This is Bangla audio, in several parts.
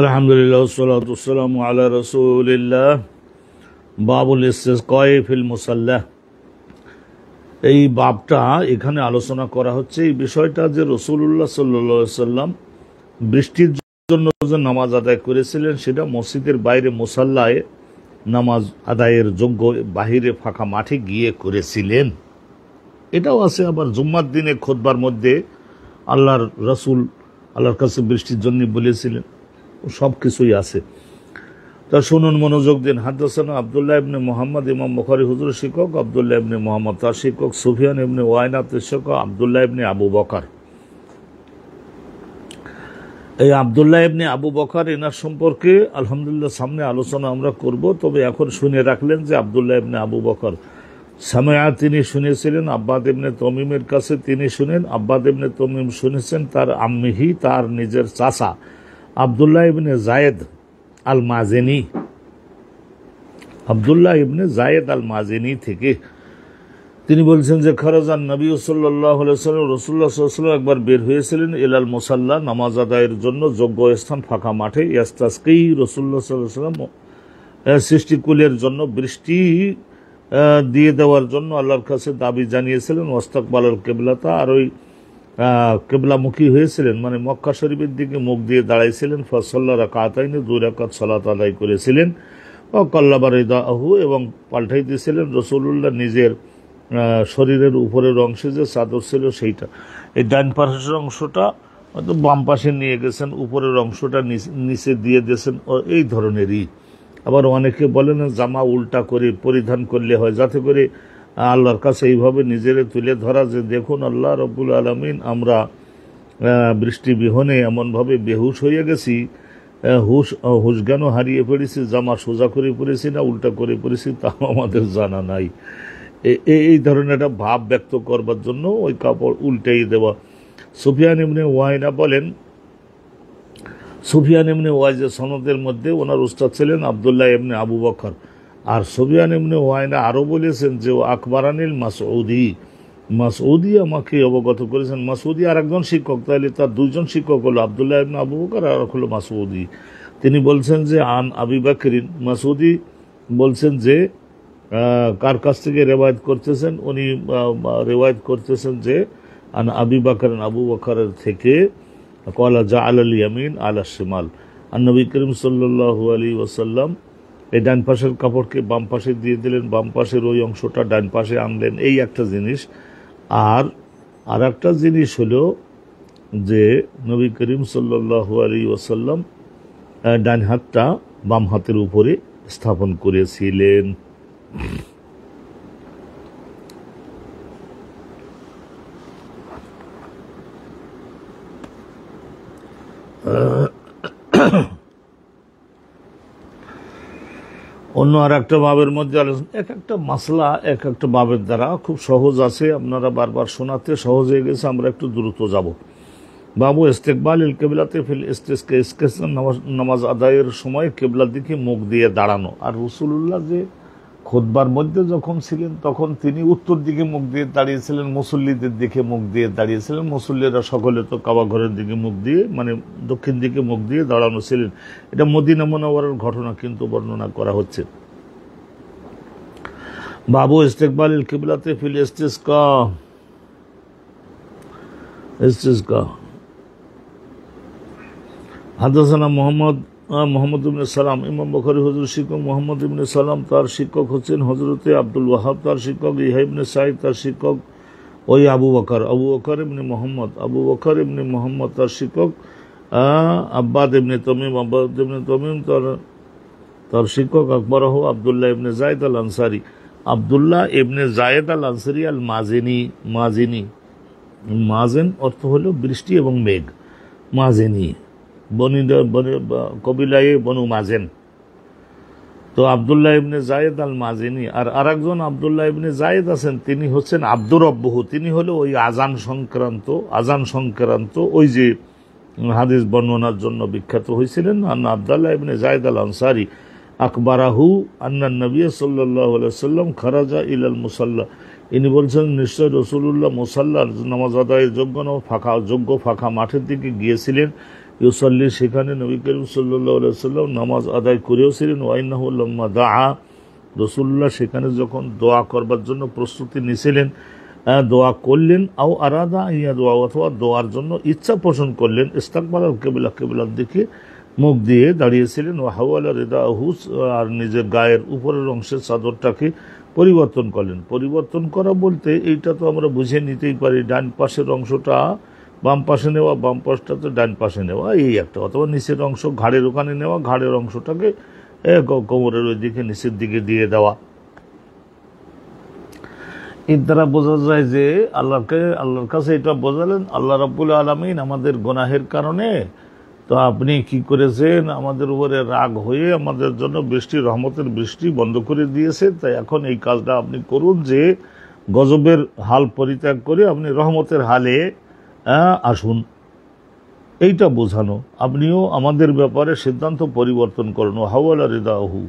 আলহামদুলিল্লাহ ওয়াসসালাতু ওয়াসসালামু আলা রাসূলিল্লাহ। বাবুল ইসতিসকাই ফিল মুসাল্লাহ। এই বাবটা এখানে আলোচনা করা হচ্ছে এই বিষয়টা যে রাসূলুল্লাহ সাল্লাল্লাহু আলাইহি সাল্লাম বৃষ্টির জন্য যে নামাজ আদায় করেছিলেন সেটা মসজিদের বাইরে মুসাল্লায় নামাজ আদায়ের যোগ্য বাহিরে ফাঁকা মাঠে গিয়ে করেছিলেন। এটাও আছে আবার জুম্মার দিনে খুতবার মধ্যে আল্লাহর রাসূল আল্লাহর কাছে বৃষ্টির জন্য বলেছিলেন, সব কিছুই আছে। তা শুনুন, মনোযোগ দিন। হাদাসানা আব্দুল্লাহ ইবনে মুহাম্মদ, ইমাম বুখারী হুজুরের শিক্ষক আব্দুল্লাহ ইবনে মুহাম্মদ, তার শিক্ষক সুফিয়ান ইবনে ওয়াইনা, তার শিক্ষক আব্দুল্লাহ ইবনে আবু বকর। এই আব্দুল্লাহ ইবনে আবু বকর এনার সম্পর্কে আলহামদুলিল্লাহ সামনে আলোচনা আমরা করব, তবে এখন শুনে রাখলেন যে আব্দুল্লাহ ইবনে আবু বকর সামায়া তিনি শুনেছিলেন আব্বাদ ইবনে তমিমের কাছে, তিনি শুনেন আব্বাদ ইবনে তমিম শুনেছেন তার আম্মিহি, তার নিজের চাচা আব্দুল্লাহ ইবনে জায়েদ আল মাজিনী, আব্দুল্লাহ ইবনে জায়েদ আল মাজিনী থেকে তিনি বলছেন যে খরাজান নবী সাল্লাল্লাহু আলাইহি ওয়াসাল্লাম, রাসূলুল্লাহ সাল্লাল্লাহু আলাইহি ওয়াসাল্লাম একবার বের হয়েছিলেন ইলাল মুসাল্লা, নামাজ আদায়ের জন্য যোগ্য স্থান ফাঁকা মাঠে। ইয়াস্তাসকি, রাসূলুল্লাহ সাল্লাল্লাহু আলাইহি ওয়াসাল্লাম সৃষ্টিকুলের জন্য বৃষ্টি দিয়ে দেওয়ার জন্য আল্লাহর কাছে দাবি জানিয়েছিলেন। ওয়াস্তাকবালাল কিবলাতা, আর ওই কিবলামুখী হয়েছিলেন, মানে মক্কা শরীফের দিকে মুখ দিয়ে দাঁড়াইছিলেন। ফাসাল্লা রাকাতাইনি, 2 রাকাত সালাত আদায় করেছিলেন। ও কাল্লাবা রিদাহু, এবং পাল্টাই দিয়েছিলেন রাসূলুল্লাহ নিজের শরীরের উপরের অংশে যে চাদর ছিল সেইটা, এই ডান পাশের অংশটা হয়তো বাম পাশে নিয়ে গেছেন, উপরের অংশটা নিচে দিয়ে দিয়েছেন, এই ধরনেরই। আবার অনেকে বলেন জামা উল্টা করে পরিধান করলে হয়, যাতে করে আল্লাহর কাছে এইভাবে নিজেরে তুলে ধরা যে দেখুন আল্লাহ রব্বুল আলামিন, আমরা বৃষ্টি বিহনে এমনভাবে বেহুশ হয়ে গেছি, হুশ জ্ঞান হারিয়ে পড়েছি, জামা সোজা করে পড়েছি না উল্টা করে পড়েছি তাও আমাদের জানা নাই। এই ধরনের একটা ভাব ব্যক্ত করবার জন্য ওই কাপড় উল্টাই দেওয়া। সুফিয়ান ইবনে ওয়াইনা বলেন, সুফিয়ান ইবনে ওয়াইজের সনদের মধ্যে ওনার উস্তাদ ছিলেন আব্দুল্লাহ ইবনে আবু বকর। আর সুফিয়ান ইবনে ওয়াইনা আরও বলেছেন যে ও আকবরানিল মাসউদি, মাসউদি আমাকে অবগত করেছেন। মাসউদি আর একজন শিক্ষক, তাহলে তার 2 জন শিক্ষক হলো আব্দুল্লাহ ইবনে আবু বকর আর হলো মাসউদি। তিনি বলছেন যে আন আবি বকরিন, মাসউদি বলছেন যে কার কাছ থেকে রেওয়ায়ত করতেছেন, উনি রেওয়ায়ত করতেছেন যে আন আবি বকরিন, আবু বকরের থেকে কলা জাআল আল ইয়ামিন আলা শিমাল, আর নবী করিম সাল্লাল্লাহু আলাইহি ওয়াসাল্লাম এই ডান পাশের কাপড়কে বাম পাশে দিয়ে দিলেন, বাম পাশের ওই অংশটা ডান পাশে আনলেন, এই একটা জিনিস। আর একটা জিনিস হলো যে নবী করিম সাল্লাল্লাহু আলাইহি ওয়াসাল্লাম ডান হাতটা বাম হাতের উপরে স্থাপন করেছিলেন। অন্য আর একটা বাবের মধ্যে আলোচনা, এক একটা মাসলা এক একটা বাবের দ্বারা খুব সহজ আছে, আপনারা বারবার শোনাতে সহজ হয়ে গেছে, আমরা একটু দ্রুত যাব। বাবু ইস্তেকবাল ইল কিবলাতে ফিল ইস্তিসকা, নামাজ আদায়ের সময় কিবলার দিকে মুখ দিয়ে দাঁড়ানো। আর রাসূলুল্লাহ যে খুতবার মধ্যে যখন ছিলেন তখন তিনি উত্তর দিকে মুখ দিয়ে দাঁড়িয়েছিলেন, মুসল্লিদের দিকে মুখ দিয়ে দাঁড়িয়েছিলেন। মুসল্লিরা সকলে তো কাবা ঘরের দিকে মুখ দিয়ে, মানে দক্ষিণ দিকে মুখ দিয়ে দাঁড়ানো ছিলেন। এটা মদিনা মুনাওয়ারার ঘটনা কিন্তু বর্ণনা করা হচ্ছে। বাবু ইস্তেকবাল ইল কিবলাতে ফিল ইস্তিসকা, হাদাসানা মোহাম্মদ ইবনে সালাম, ইমাম বুখারী হুজুর শিক্ষক মোহাম্মদ ইবনে সালাম, তার শিক্ষক হচ্ছেন হযরতে আব্দুল ওয়াহাব, তার শিক্ষক ইহয়া ইবনে সাঈদ, তার শিক্ষক ওই আবু বকর ইবনে মুহাম্মদ, তার শিক্ষক আব্বাদ ইবনে তমিম, তার শিক্ষক আকবরাহু আব্দুল্লাহ ইবনে জায়েদ আল আনসারী, আব্দুল্লাহ ইবনে জায়েদ আল আনসারী আল মাজিনী। মাজেন অর্থ হলো বৃষ্টি এবং মেঘ, মাজিনী কবিলায়ে বনু মাজেন। তো আব্দুল্লাহ ইবনে জায়েদ আল মাজিনী। আর আরেকজন আব্দুল্লাহ ইবনে জায়েদ আছেন, তিনি হচ্ছেন আব্দুর রব্বহু, তিনি হলো ওই আজান সংক্রান্ত ওই যে হাদিস বর্ণনার জন্য বিখ্যাত হয়েছিলেন। আব্দুল্লাহ ইবনে জায়েদ আল আনসারী আকবরাহু আন্না নবী সাল্লাল্লাহু আলাইহি ওয়াসাল্লাম খারাজা ইলাল মুসাল্লা, ইনি বলছেন নিশ্চয় রাসূলুল্লাহ মুসাল্লার নামাজ আদায়ের যোগ্য ফাঁকা মাঠের দিকে গিয়েছিলেন। ইউসাল্লি, সেখানে নবী করিম সাল্লাল্লাহু আলাইহি ওয়াসাল্লাম নামাজ আদায় করেওছিলেন। ওয়াইন্নাহু লাম্মা দাআ, রাসূলুল্লাহ সেখানে যখন দোয়া করবার জন্য প্রস্তুতি নিছিলেন, দোয়া করলেন, আও আরাদা ইয়া দোয়া, অথবা দোয়ার জন্য ইচ্ছা পোষণ করলেন, ইস্তাকবালাল কিবলা, কিবলার দিকে মুখ দিয়ে দাঁড়িয়েছিলেন। ও হাওয়ালা রিদাহু, আর নিজের গায়ের উপরের অংশের চাদরটাকে পরিবর্তন করলেন। পরিবর্তন করা বলতে এইটা তো আমরা বুঝে নিতেই পারি, ডান পাশের অংশটা বাম পাশে নেওয়া, বাম পাশটাতে ডান পাশে নেওয়া, এই একটা, অথবা নিচের অংশ ঘাড়ের ওখানে নেওয়া, ঘাড়ের অংশটাকে কোমরের ওই দিকে নিচের দিকে দিয়ে দেওয়া। এর দ্বারা বোঝা যায় যে আল্লাহর কাছে এটা বোঝালেন, আল্লাহ রাব্বুল আলামিন আমাদের গুনাহের কারণে তো আপনি কি করেছেন, আমাদের উপরে রাগ হয়ে আমাদের জন্য বৃষ্টি, রহমতের বৃষ্টি বন্ধ করে দিয়েছে। তাই এখন এই কাজটা আপনি করুন যে গজবের হাল পরিত্যাগ করে আপনি রহমতের হালে আসুন, এইটা বোঝানো। আপনিও আমাদের ব্যাপারে সিদ্ধান্ত পরিবর্তন করুন। হাওয়ালা রিদাহু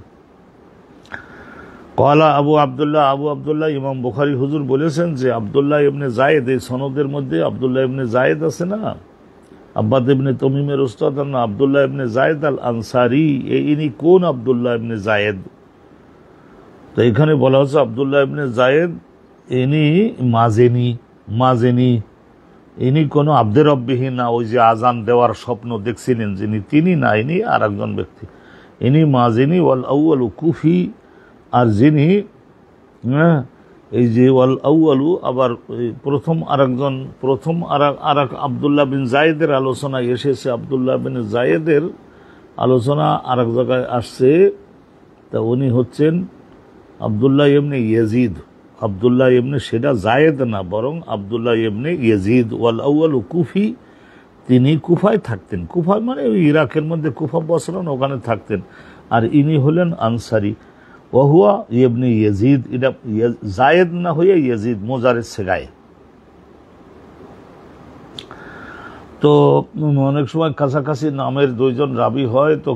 কলা আবু আবদুল্লাহ ইমাম বুখারী হুজুর বলেছেন যে আবদুল্লাহ ইবনে জায়েদ, এই সনদের মধ্যে আবদুল্লাহ ইবনে জায়েদ আছে না, আব্বাদ ইবনে তমিমের উস্তাদ না, আবদুল্লাহ ইবনে জায়েদ আল আনসারি, ইনি কোন আবদুল্লাহ ইবনে জায়েদ? তো এখানে বলা হচ্ছে আবদুল্লাহ ইবনে জায়েদ ইনি মাজেনি, ইনি কোনো আব্দের রব্বিহীন না, ওই যে আজান দেওয়ার স্বপ্ন দেখছিলেন যিনি, তিনি না, ইনি আর একজন ব্যক্তি, ইনি মাজেনি। ওয়াল আউয়ালু কুফি, আর যিনি এই যে ওয়াল আউয়ালু, আবার প্রথম আর এক আবদুল্লাহ বিন জায়েদের আলোচনা এসেছে, আবদুল্লাহ বিন জায়েদের আলোচনা আর এক জায়গায় আসছে। তা উনি হচ্ছেন আবদুল্লাহ ইবনে ইয়াজিদ, আবদুল্লাহ ইবনে, সেটা জায়েদ না, বরং আবদুল্লাহ ইবনে ইয়াজিদ। ওয়াল আউয়ালু কুফি, তিনি কুফায় থাকতেন, কুফায় মানে ওই ইরাকের মধ্যে কুফা বসরান, ওখানে থাকতেন। আর ইনি হলেন আনসারি। ওহুয়া ইবনে ইয়াজিদ, এটা জায়েদ না হয়ে ইয়াজিদ, মোজারের সেগায়। তো অনেক সময় কাছাকাছি নামের দুইজন রাবি হয়, তো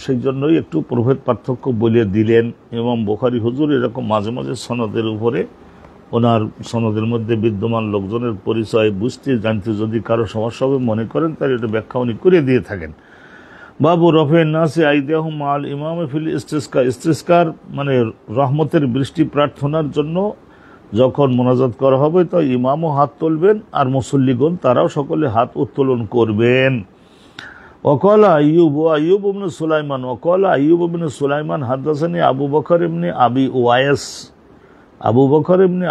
সেই জন্যই একটু প্রভেদ পার্থক্য বলে দিলেন ইমাম বুখারী হুজুর। এরকম মাঝে মাঝে সনদের উপরে, ওনার সনদের মধ্যে বিদ্যমান লোকজনের পরিচয় বুঝতে জানতে যদি কারো সমস্যা হবে মনে করেন, তাহলে এটা ব্যাখ্যা উনি করে দিয়ে থাকেন। বাবু রফে নাসি আইদিয়াহুম মাল ইমামে ফিল ইস্তিসকা, ইস্তিসকার মানে রহমতের বৃষ্টি প্রার্থনার জন্য যখন মোনাজাত করা হবে, তো ইমামও হাত তুলবেন আর মুসল্লিগণ তারাও সকলে হাত উত্তোলন করবেন। ওয়াকালা আইয়ুব ইবনে সুলাইমান হাদাসানি আবু বকর ইবনে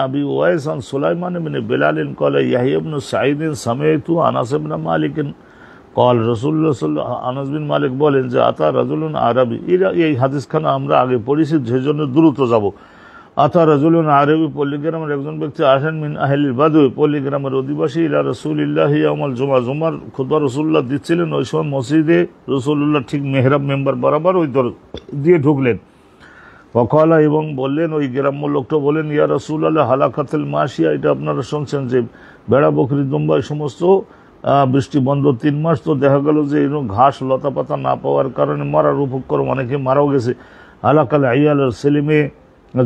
আবি ওয়াইস আন সুলাইমান ইবনে বিলাল ক্বালা ইয়াহইয়া ইবনে সাঈদ সামি'তু আনাস ইবনে মালিক কল রাসূলুল্লাহ, আনাস বিন মালিক বলেন যে আতা রাজুলুন আরবি, এই হাদিসখানা আমরা আগে পড়েছি, সেজন্য দ্রুত যাব। আতা রাজুলুন আরবি, পল্লীগ্রামের একজন ব্যক্তি আসেন, মিন আহলিল বাদুই, পল্লীগ্রামের অধিবাসী, ইলা রাসূলিল্লাহ ইয়াউমাল জুমআ, জুমার খুতবা রাসূলুল্লাহ দিচ্ছিলেন। ওই সময় মসজিদে রাসূলুল্লাহ ঠিক মেহরাব মেম্বার বরাবর ওই দর দিয়ে ঢুকলেন। ওয়াকালা, এবং বললেন, ওই গ্রাম্য লোকটা বলেন, ইয়া রাসূলুল্লাহ হালাকাতুল মাশিয়া, এটা আপনারা শুনছেন যে বেড়া বকরি দুম্বা সমস্ত বৃষ্টি বন্ধ 3 মাস, তো দেখা গেল যে এরকম ঘাস লতা পাতা না পাওয়ার কারণে মারার উপক্রম, অনেকে মারাও গেছে। হালাকাল আইয়াল, ছেলে মেয়ে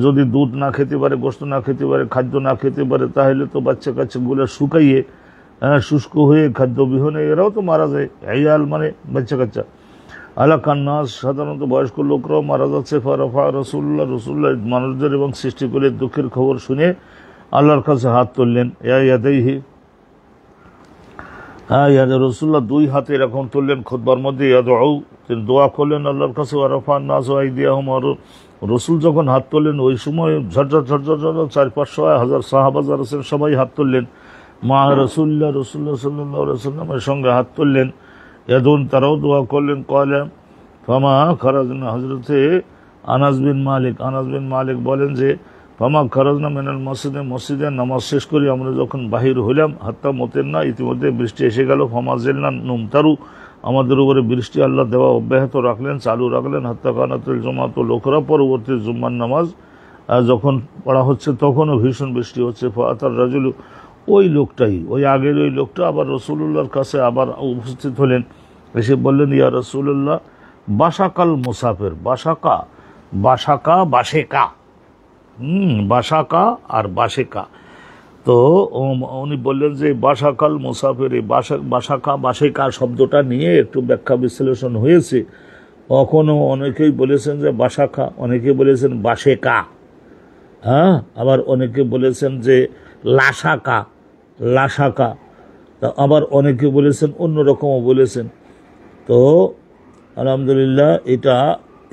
যদি দুধ না খেতে পারে, গোশত না খেতে পারে, খাদ্য না খেতে পারে, তাহলে তো বাচ্চা কাচ্চাগুলো শুকাইয়ে শুষ্ক হয়ে খাদ্য বিহনে এরাও তো মারা যায়। আইয়াল মানে বাচ্চা কাচ্চা। হালাকান নাস, সাধারণত বয়স্ক লোকরাও মারা যাচ্ছে। ফারাফা রাসূলুল্লাহ, মানুষদের এবং সৃষ্টিকুলের দুঃখের খবর শুনে আল্লাহর কাছে হাত তুললেন। ইয়াদাইহি, রাসূলুল্লাহ 2 হাতে এরকম তুললেন খুতবার মধ্যে, ইয়াদউ, তিনি দোয়া করলেন আল্লাহর কাছে। ওয়ারাফান নাস আইদিয়াহুম, আর রসুল যখন হাত তুললেন ওই সময় ঝরঝর 400-500 সাহাবা যারা ছিলেন সবাই হাত তুললেন। মা রাসূলুল্লাহ সাল্লাল্লাহু আলাইহি ওয়াসাল্লামের সঙ্গে হাত তুললেন। ইয়াদুন, তারাও দোয়া করলেন। কয়লা ফামা খারাজনা, হযরতে আনাস বিন মালিক বলেন যে ফামা খারাজনা মিনাল মসজিদে নামাজ শেষ করি আমরা যখন বাহির হইলাম, হাত্তা মতেন না, ইতিমধ্যে বৃষ্টি এসে গেল। ফামা জেলনা নুমতারু, আমাদের উপরে বৃষ্টি আল্লাহ দেওয়া অব্যাহত রাখলেন, চালু রাখলেন। হাত্তা কানাতুল জুমাত, লোকরা পরবর্তী জুম্মার নামাজ যখন পড়া হচ্ছে তখনও ভীষণ বৃষ্টি হচ্ছে। ফাতার রাজুলু, ওই লোকটাই, ওই আগের ওই লোকটা আবার রাসূলুল্লাহর কাছে আবার উপস্থিত হলেন। এসে বললেন, ইয়া রাসূলুল্লাহ, বাসাকাল মুসাফির, বাসাকা বাসেকা আর বাসেকা, তো উনি বললেন যে বাসাকাল মুসাফির, এই বাসাকা শব্দটা নিয়ে একটু ব্যাখ্যা বিশ্লেষণ হয়েছে। কখনো অনেকেই বলেছেন যে বাসাকা, অনেকে বলেছেন বাসেকা, হ্যাঁ, আবার অনেকে বলেছেন যে লাসাকা, লাসাকা, আবার অনেকে বলেছেন অন্যরকমও বলেছেন। তো আলহামদুলিল্লাহ এটা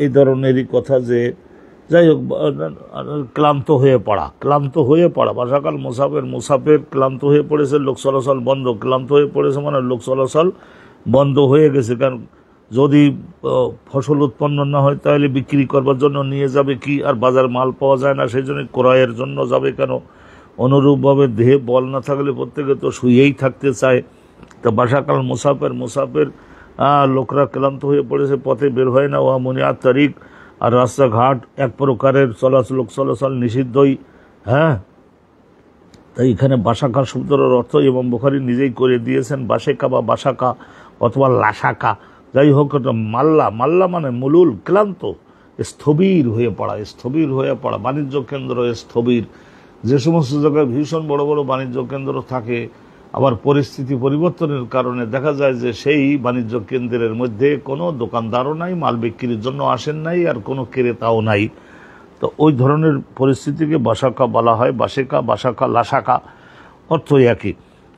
এই ধরনেরই কথা যে যাই হোক, ক্লান্ত হয়ে পড়া বাসাকাল মুসাফের ক্লান্ত হয়ে পড়েছে, লোক চলাচল বন্ধ, ক্লান্ত হয়ে পড়েছে মানে লোক চলাচল বন্ধ হয়ে গেছে। কারণ যদি ফসল উৎপন্ন না হয় তাহলে বিক্রি করবার জন্য নিয়ে যাবে কি, আর বাজার মাল পাওয়া যায় না, সেই জন্য ক্রয়ের জন্য যাবে কেন। অনুরূপভাবে দেহে বল না থাকলে প্রত্যেকে তো শুয়েই থাকতে চায়। তো বাসাকাল মুসাফের লোকরা ক্লান্ত হয়ে পড়েছে, পথে বের হয় না। ওয়া মুনিয়াত তারিক, আর রাস্তাঘাট এক প্রকারের লোক চলাচল নিষিদ্ধই। হ্যাঁ, তাই এখানে বাসাকা শব্দের অর্থ ইমাম বুখারী নিজেই করে দিয়েছেন, বাসেকা বা বাসাকা অথবা লাসাকা। যাই হোক, মাল্লা মানে মুলুল, ক্লান্ত, স্থবির হয়ে পড়া। বাণিজ্য কেন্দ্র স্থবির, যে সমস্ত জায়গায় ভীষণ বড় বড় বাণিজ্য কেন্দ্র থাকে, আবার পরিস্থিতি পরিবর্তনের কারণে দেখা যায় যে সেই বাণিজ্য কেন্দ্রের মধ্যে কোনো দোকানদারও নাই, মাল বিক্রির জন্য আসেন নাই, আর কোনো ক্রেতাও নাই। তো ওই ধরনের পরিস্থিতিকে বাসাকা বলা হয়। বাসাকা লাসাকা অর্থ একই।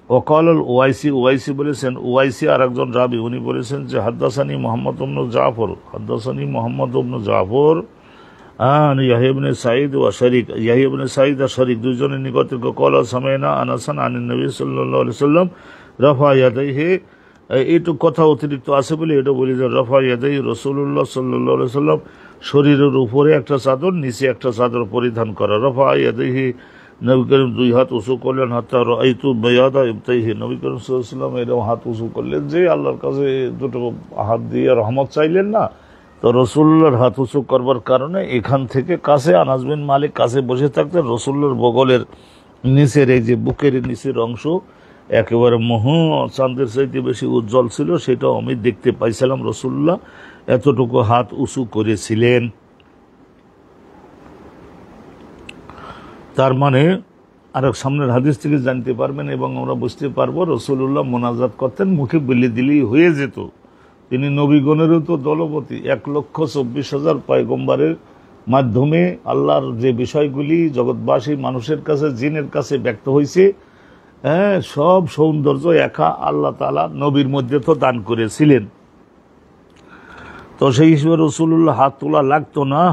ওয়াকাল ওয়াইসি বলেছেন, ওয়াইসি আর একজন রাবি, উনি বলেছেন যে হাদ্দাসানি মোহাম্মদ ইবনে জাফর ইয়াহইয়া ইবনে সাঈদ ওয়া শরীক, ইয়াহইয়া ইবনে সাঈদ আর শরীক দুইজনের নিকট থেকে কল সামাইনা আনাসান আনিন নবী সাল্লাল্লাহু আলাইহি সাল্লাম রাফা ইয়াদাইহি, এইটুক কথা অতিরিক্ত আছে বলে এটা বলি যে রাফা ইয়াদাইহি রাসূলুল্লাহ সাল্লাল্লাহু আলাইহি সাল্লাম শরীরের উপরে একটা চাদর, নিচে একটা চাদর পরিধান করা। রাফা ইয়াদাইহি, নবী করিম দুই হাত উঁচু করলেন, হাত্তা রাআইতু বায়াদা ইবতাইহি, নবী করিম সাল্লাল্লাহু আলাইহি সাল্লাম এরকম হাত উঁচু করলেন যে আল্লাহর কাছে দুটো হাত দিয়ে রহমত চাইলেন না। তো রসুল্লাহর হাত উঁচু করবার কারণে এখান থেকে কাছে আনাস বিন মালিক কাছে বসে থাকতেন। রসুল্লাহর বগলের নিচের এই যে বুকের নিচের অংশ একেবারে চাঁদের চাইতে বেশি উজ্জ্বল ছিল, সেটাও আমি দেখতে পাইছিলাম। রসুল্লাহ এতটুকু হাত উঁচু করেছিলেন। তার মানে আর সামনের হাদিস থেকে জানতে পারবেন এবং আমরা বুঝতে পারবো রসুল্লাহ মোনাজাত করতেন, মুখে বলে দিলেই হয়ে যেত। তিনি নবীগণেরও তো দলপতি, 1,24,000 পয়গম্বরের মাধ্যমে আল্লাহর যে বিষয়গুলি জগৎবাসী মানুষের কাছে, জিনের কাছে ব্যক্ত হয়েছে, হ্যাঁ, সব সৌন্দর্য একা আল্লাহ তাআলা নবীর মধ্যে তো দান করেছিলেন। তো সেই হিসেবে রসুল্লাহ হাত তোলা লাগতো না,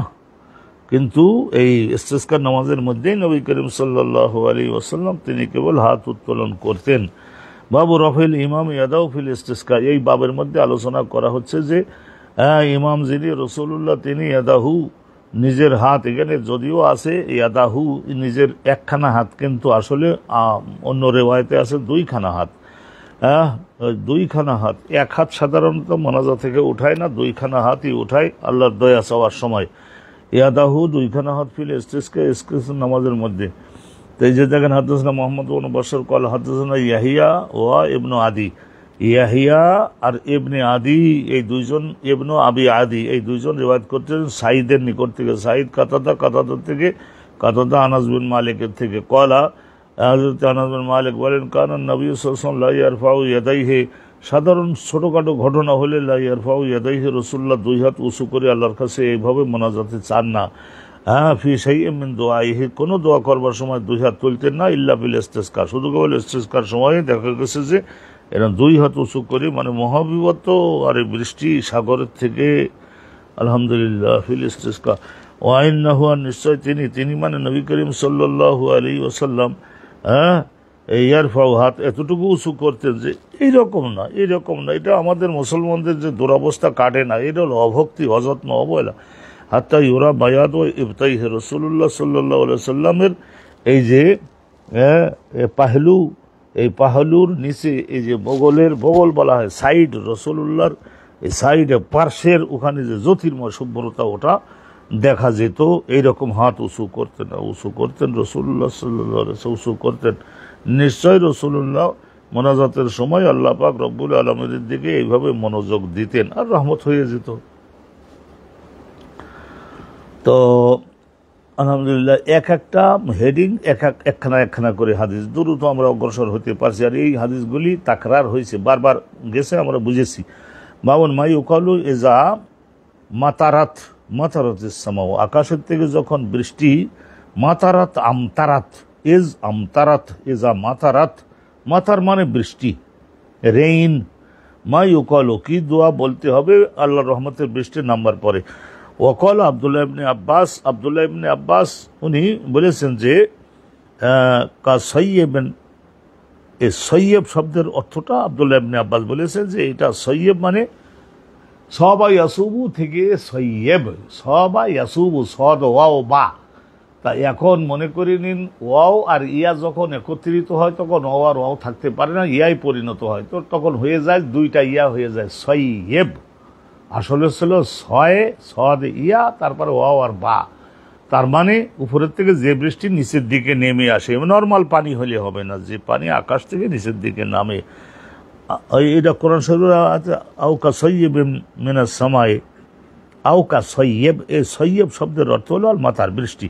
কিন্তু এই ইস্তিসকার নামাজের মধ্যেই নবী করিম সাল্লাল্লাহু আলাইহি ওয়াসাল্লাম তিনি কেবল হাত উত্তোলন করতেন। বাবু রফিল ইমাম ইয়াদাউ ফিল ইস্তিসকা, এই বাবের মধ্যে আলোচনা করা হচ্ছে যে ইমাম যিনি রসুল্লাহ তিনি ইয়াদাহু নিজের হাত, এখানে যদিও আছে ইয়াদাহু নিজের একখানা হাত, কিন্তু আসলে অন্য রেওয়ায়তে আছে দুইখানা হাত। দুইখানা হাত, এক হাত সাধারণত মোনাজা থেকে উঠায় না, দুইখানা হাতই উঠায় আল্লাহর দয়া চাওয়ার সময়। ইয়াদাহু দুইখানা হাত ফিল ইস্তিসকা, ইস্তিসকা নামাজের মধ্যে। তো এই যে দেখেন হাদদাসানা মুহাম্মদ ইবনে বাশার কল হাদদাসানা ইয়াহিয়া ওয়া ইবনু আদি, ইয়াহিয়া আর ইবনে আদি এই দুইজন, ইবনু আবি আদি এই দুইজন রিওয়ায়াত করতেন সাঈদের নিকট থেকে। সাঈদ কাতাদা থেকে, কাতাদা আনাস বিন মালিকের থেকে। কলা হযরত আনাস বিন মালিক বলেন কানা নবী সাল্লাল্লাহু আলাইহি ওয়াসাল্লাম লা ইয়ারফাউ ইয়াদাইহি, সাধারণ ছোটখাটো ঘটনা হলে লা ইয়ারফাউ ইয়াদাইহি, রাসূলুল্লাহ দুই হাত উঁচু করে আল্লাহর কাছে এইভাবে মোনাজাতে চান না। ফি শাইইন মিন দুআইহি, কোনো দোয়া করবার সময় দুই হাত তুলতেন না, ইল্লা বিল ইস্তিসকা, শুধু কেবল ইস্তিসকার সময় দেখা গেছে যে এরা দুই হাত উঁচু করে, মানে মহাবিপদ আর বৃষ্টি সাগরের থেকে আলহামদুলিল্লাহ ফিল ইস্তিসকা। ওয়া ইন্নাহু, নিশ্চয় তিনি মানে নবী করিম সাল্লাল্লাহু আলাইহি ওয়াসাল্লাম ইয়ারফাউ, হাত এতটুকু উঁচু করতেন যে এইরকম না, এটা আমাদের মুসলমানদের যে দুরবস্থা কাটে না, এটা হলো অভক্তি, অযত্ন, অবহেলা। হাত্তা ইউরা বায়াদ ও ইবতাইহি, রাসূলুল্লাহ সাল্লাল্লাহু আলাইহি ওয়াসাল্লামের এই যে পাহলু, এই পাহলুর নিচে এই যে বগল বলা হয় সাইড, রসুল্লাহর এই সাইডে পার্শ্বের ওখানে যে জ্যোতির্ময় শুভ্রতা ওটা দেখা যেত। এইরকম হাত উঁচু করতেন রসুল্লাহ সাল্লাল্লাহু আলাইহি ওয়াসাল্লাম, উঁচু করতেন। নিশ্চয় রসুল্লাহ মোনাজাতের সময় আল্লাহ পাক রব্বুল আলামিনের দিকে এইভাবে মনোযোগ দিতেন আর রহমত হয়ে যেত। তো আলহামদুলিল্লাহ, এক একটা হেডিং একখানা একখানা করে হাদিস, দ্রুত আমরা অগ্রসর হতে পারছি। আর এই হাদিসগুলি তাকরার হয়েছে, বারবার গেছে, আমরা বুঝেছি। বাবন মাই উকালু এজা মাতারাত সামাও, আকাশের থেকে যখন বৃষ্টি, মাতারাত আমতারাত, এজা মাতারাত, মাতার মানে বৃষ্টি, রেইন। মাই উকালু, কি দোয়া বলতে হবে আল্লাহর রহমতের বৃষ্টির নাম্বার পরে। ওয়াকাল আব্দুল্লাহ ইবনে আব্বাস উনি বলেছেন যে সৈয়বেন, এই সৈয়ব শব্দের অর্থটা আব্দুল্লাহ ইবনে আব্বাস বলেছেন যে এটা সৈয়ব মানে সবা ইয়াসুবু থেকে সৈয়ব, সবা ইয়াসুবু, সদ ওয়াও বা। তা এখন মনে করে নিন ওয়াও আর ইয়া যখন একত্রিত হয় তখন ও আর ওয়াও থাকতে পারে না, ইয়াই পরিণত হয়, তো তখন হয়ে যায় দুইটা ইয়া হয়ে যায় সৈয়ব। আসলে ছিল ছয় সদ ইয়া, তারপরে ওয়াও আর বা। তার মানে উপরের থেকে যে বৃষ্টি নিচের দিকে নেমে আসে, নর্মাল পানি হলে হবে না, যে পানি আকাশ থেকে নিচের দিকে নামে, এটা কোরআন শরীফের আউকা সৈয়ব মিনাস সামায়ে, আউকা সৈয়ব, এই সৈয়ব শব্দের অর্থ হলো আল মাতার বৃষ্টি।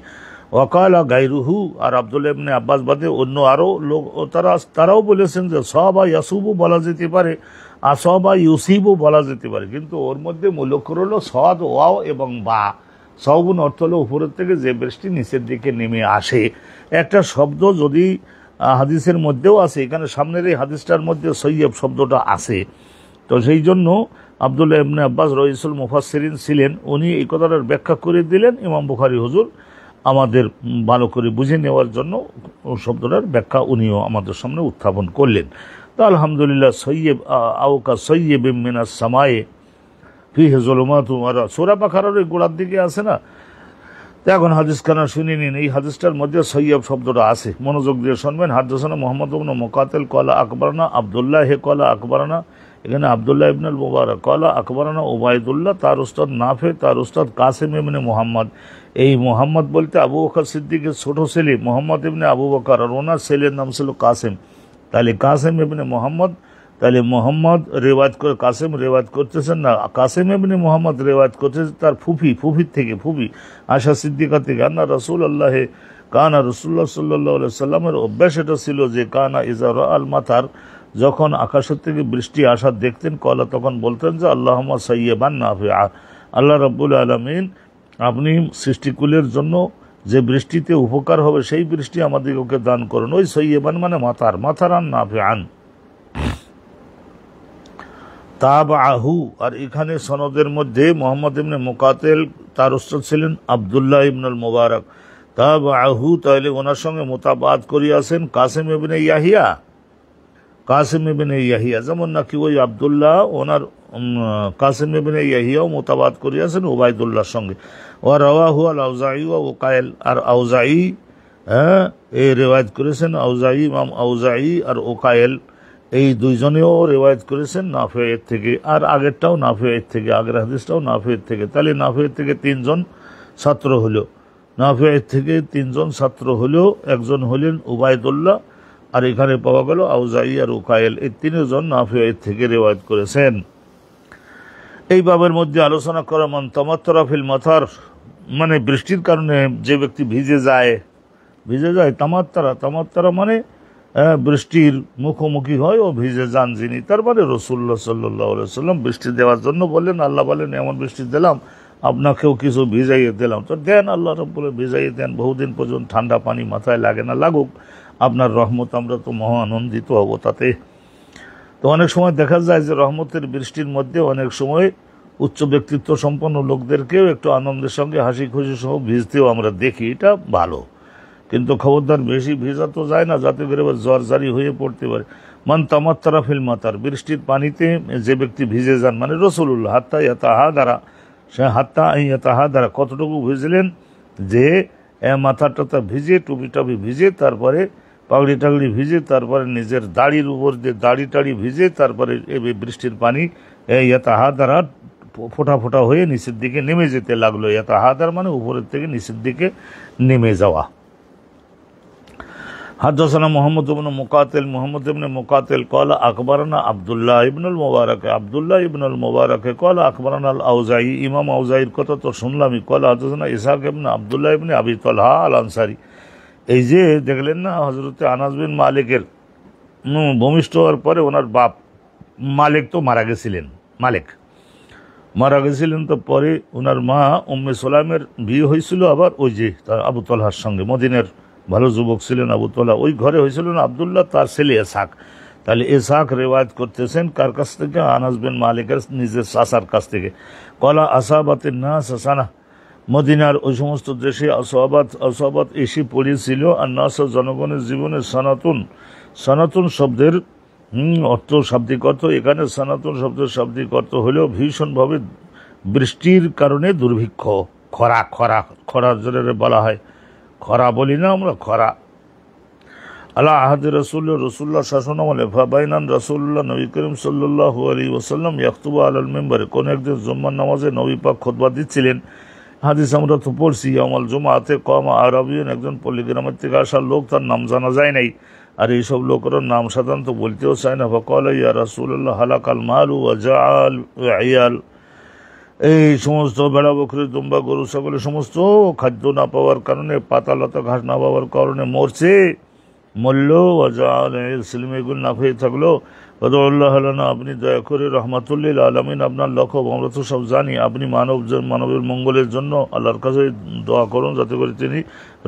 ওয়াকালা গায়রুহু, আর আব্দুল্লাহ ইবনে আব্বাস বাদে অন্য আরও লোক তারাও বলেছেন যে সবা ইয়াসুবু বলা যেতে পারে, আসবা ইউসিবু বলা যেতে পারে, কিন্তু ওর মধ্যে মূল অক্ষর হলো সদ ওয়াও এবং বা। সবগুণ অর্থ হলো উপরের থেকে যে বৃষ্টি নিচের দিকে নেমে আসে। একটা শব্দ যদি হাদিসের মধ্যেও আছে, এখানে সামনের এই হাদিসটার মধ্যে সৈয়ব শব্দটা আছে, তো সেই জন্য আব্দুল্লাহ ইবনে আব্বাস রইসুল মুফাসসিরিন ছিলেন, উনি এই কথাটার ব্যাখ্যা করে দিলেন। ইমাম বুখারী হুজুর আমাদের ভালো করে বুঝে নেওয়ার জন্য শব্দটার ব্যাখ্যা উনিও আমাদের সামনে উত্থাপন করলেন। তো আলহামদুলিল্লাহ, সৈয়ব আউকা সৈয়ব মিনাস সামায়ে ফিহি যুলুমাতুন, সূরা বাকারার ওই গোড়ার দিকে আছে না। তো এখন হাদিস খানা শুনে নিন, এই হাদিসটার মধ্যে সৈয়ব শব্দটা আছে, মনোযোগ দিয়ে শুনবেন। হাদদাসানা মুহাম্মদ ইবনে মুকাতিল ক্বালা আকবারনা আব্দুল্লাহ ক্বালা আকবারনা, এখানে আব্দুল্লাহ ইবনে আল মুবারক ক্বালা আকবারনা উবাইদুল্লাহ, তার উস্তাদ নাফে, তার উস্তাদ কাসিম ইবনে মুহাম্মদ। এই মুহাম্মদ বলতে আবু বকর সিদ্দিকের ছোট ছেলে মুহাম্মদ ইবনে আবু বকর, আর ওনার ছেলের নাম ছিল কাসিম। তাহলে কাসিম ইবনে মুহাম্মদ, তাহলে মোহাম্মদ রেওয়ায়ত করে, কাসিম রেওয়ায়ত করতেছেন না, কাসিম ইবনে মুহাম্মদ রেওয়ায়ত করতেছে তার ফুফির থেকে, ফুফি আয়শা সিদ্দিকা থেকে। আন্না রাসূলুল্লাহ, কানা রাসূলুল্লাহ সাল্লাল্লাহু আলাইহি সাল্লামের অভ্যাস এটা ছিল যে কানা ইজা রাআল মাতার, যখন আকাশের থেকে বৃষ্টি আসা দেখতেন, কলা তখন বলতেন যে আল্লাহুম্মা সাইয়্যিবান নাফিআ, আল্লাহ রাব্বুল আলামিন আপনি সৃষ্টিকুলের জন্য যে বৃষ্টিতে উপকার হবে সেই বৃষ্টি আমাদেরকে দান করুন। ওই সাইয়্যিবান মানে মাতারান নাফিআন। তাবআহু, আর এখানে সনদের মধ্যে মুহাম্মদ ইবনে মুকাতিল, তার উস্তাদ ছিলেন আব্দুল্লাহ ইবনুল মুবারক। তাবআহু, তাহলে ওনার সঙ্গে মোতাবাত করিয়াছেন কাসিম ইবনে ইয়াহিয়া, যেমন নাকি ওই আব্দুল্লাহ ওনার কাসিম ইবনে ইয়াহিয়াও মোতাবাত করিয়াছেন উবাইদুল্লাহর সঙ্গে। ও রাওয়াহু আল আউজাঈ ওয়া ওকায়েল, আর আউজাঈ এই রেওয়ায়ত করেছেন, আউজাঈ ইমাম আউজাঈ আর ওকায়েল এই দুইজনেও রেওয়ায়ত করেছেন নাফিয়ের থেকে, আর আগেরটাও নাফিয়ের থেকে, আগের হাদিসটাও নাফিয়ের থেকে। তাহলে নাফিয়ের থেকে তিনজন ছাত্র হলো, নাফিয়ের থেকে তিনজন ছাত্র হলো, একজন হলেন উবাইদুল্লাহ, আর এখানে পাওয়া গেল আউজাঈ আর উকায়েল, এই তিনজন নাফিয়ের থেকে রেওয়ায়ত করেছেন। এই বাবের মধ্যে আলোচনা করা মান তামাত্তারা ফিল মাতার, মানে বৃষ্টির কারণে যে ব্যক্তি ভিজে যায়, তামাত্তারা মানে বৃষ্টির মুখোমুখি হয় ও ভিজে যান যিনি, তার মানে রাসূলুল্লাহ সাল্লাল্লাহু আলাইহি ওয়াসাল্লাম বৃষ্টি দেওয়ার জন্য বললেন, আল্লাহ বলেন এমন বৃষ্টি দিলাম আপনাকেও কিছু ভিজাইয়ে দিলাম, তো দেন, আল্লাহ রাব্বুল ভিজাইয়ে দেন, বহুদিন পর্যন্ত ঠান্ডা পানি মাথায় লাগে না, লাগুক, আপনার রহমত, আমরা তো মহা আনন্দিত হব তাতে। তো অনেক সময় দেখা যায় যে রহমতের বৃষ্টির মধ্যে অনেক সময় উচ্চ ব্যক্তিত্ব সম্পন্ন লোকদেরকেও একটু আনন্দের সঙ্গে হাসি খুশি সহ ভিজতেও আমরা দেখি, এটা ভালো, কিন্তু খবরদার বেশি ভিজা তো যায় না, যাতে করে জ্বর জারি হয়ে পড়তে পারে। মান তামাত্তারা ফিল মাতার, বৃষ্টির পানিতে যে ব্যক্তি ভিজে যান, মানে রাসূলুল্লাহ হাত্তা ইয়াতাহাদারা, সে হাত্তা ইয়াতাহাদারা কতটুকু ভিজলেন যে মাথা ভিজে, টুপি টাপি ভিজে, তারপরে পাগড়ি টাগড়ি ভিজে, তারপরে নিজের দাড়ির উপর দিয়ে দাড়ি টাড়ি ভিজে, তারপরে বৃষ্টির পানি ইয়াতাহাদারা ফোঁটা ফোঁটা হয়ে নিচের দিকে নেমে যেতে লাগলো। ইয়াতাহাদার মানে উপরের থেকে নিচের দিকে নেমে যাওয়া। حدثنا محمد بن مقاتل قال اخبرنا عبد الله بن المبارك قال اخبرنا الاوزاعي ইমাম আউজাঈর কথা তো শুনলামই। قال حدثنا ইসহাক ইবনে আব্দুল্লাহ ইবনে আবি তালহা আল আনসারী। এই যে দেখলেন না, হযরত আনাস বিন মালিকের ভূমিষ্ঠ হওয়ার পরে ওনার বাপ মালিক তো মারা গেছিলেন, তো পরে ওনার মা উম্মে সুলাইমের বিয়ে হয়েছিল আবার ওই যে আবু তালহার সঙ্গে। মদিনার ভালো যুবক ছিলেন আবু তালহা। ওই ঘরে হয়েছিল না আব্দুল্লাহ, তার ছেলে ইসহাক। তাহলে ইসহাক রেওয়ায়াত করতেছেন কার কাছ থেকে? আনাস বিন মালিকের নিজের চাচার কাছ থেকে। কলা আসাবাতের নাস আসানা, মদিনার ওই সমস্ত দেশে আসাবাত এসে পড়েছিল। আর নাস জনগণের জীবনে সনাতন শব্দের অর্থ শাব্দিক অর্থ, এখানে সনাতন শব্দের শাব্দিক অর্থ হলেও ভীষণভাবে বৃষ্টির কারণে দুর্ভিক্ষ, খরার জোরে বলা হয়, খরা বলি না আমরা, খরা। আলা আহাদে রসুল্লাহ শাসন আমলে ফাবাইনান রাসূলুল্লাহ নবী করিম সাল্লাল্লাহু আলাইহি ওয়াসাল্লাম ইয়াখতুবু আলাল মিম্বারে, কোন একদিন জুম্মার নামাজে নবী পাক খুতবা দিচ্ছিলেন। হাদিস আমরা তো পড়ছি, ইয়াউমুল জুমআতে কামা আরাবিয়ুন, একজন পল্লীগ্রামের থেকে আসা লোক, তার নাম জানা যায় নাই। আর এইসব লোকের নাম সাধারণত বলতেও চায় না। ফাকালা ইয়া রাসূলুল্লাহ হালাকাল মালু ওয়া জাআল ইয়াল, এই সমস্ত ভেড়া বকরি দুম্বা গরু ছাগলের সমস্ত খাদ্য না পাওয়ার কারণে, পাতা লতা ঘাস না পাওয়ার কারণে মরল। ওয়াজাল সিলম, এগুলো না খেয়ে থাকলো। আল্লাহ না, আপনি দয়া করে রহমাতুল্লিল আলামিন, আপনার লক্ষ্য আমরা তো সব জানি, আপনি মানবের মঙ্গলের জন্য আল্লাহর কাছে দোয়া করুন যাতে করে তিনি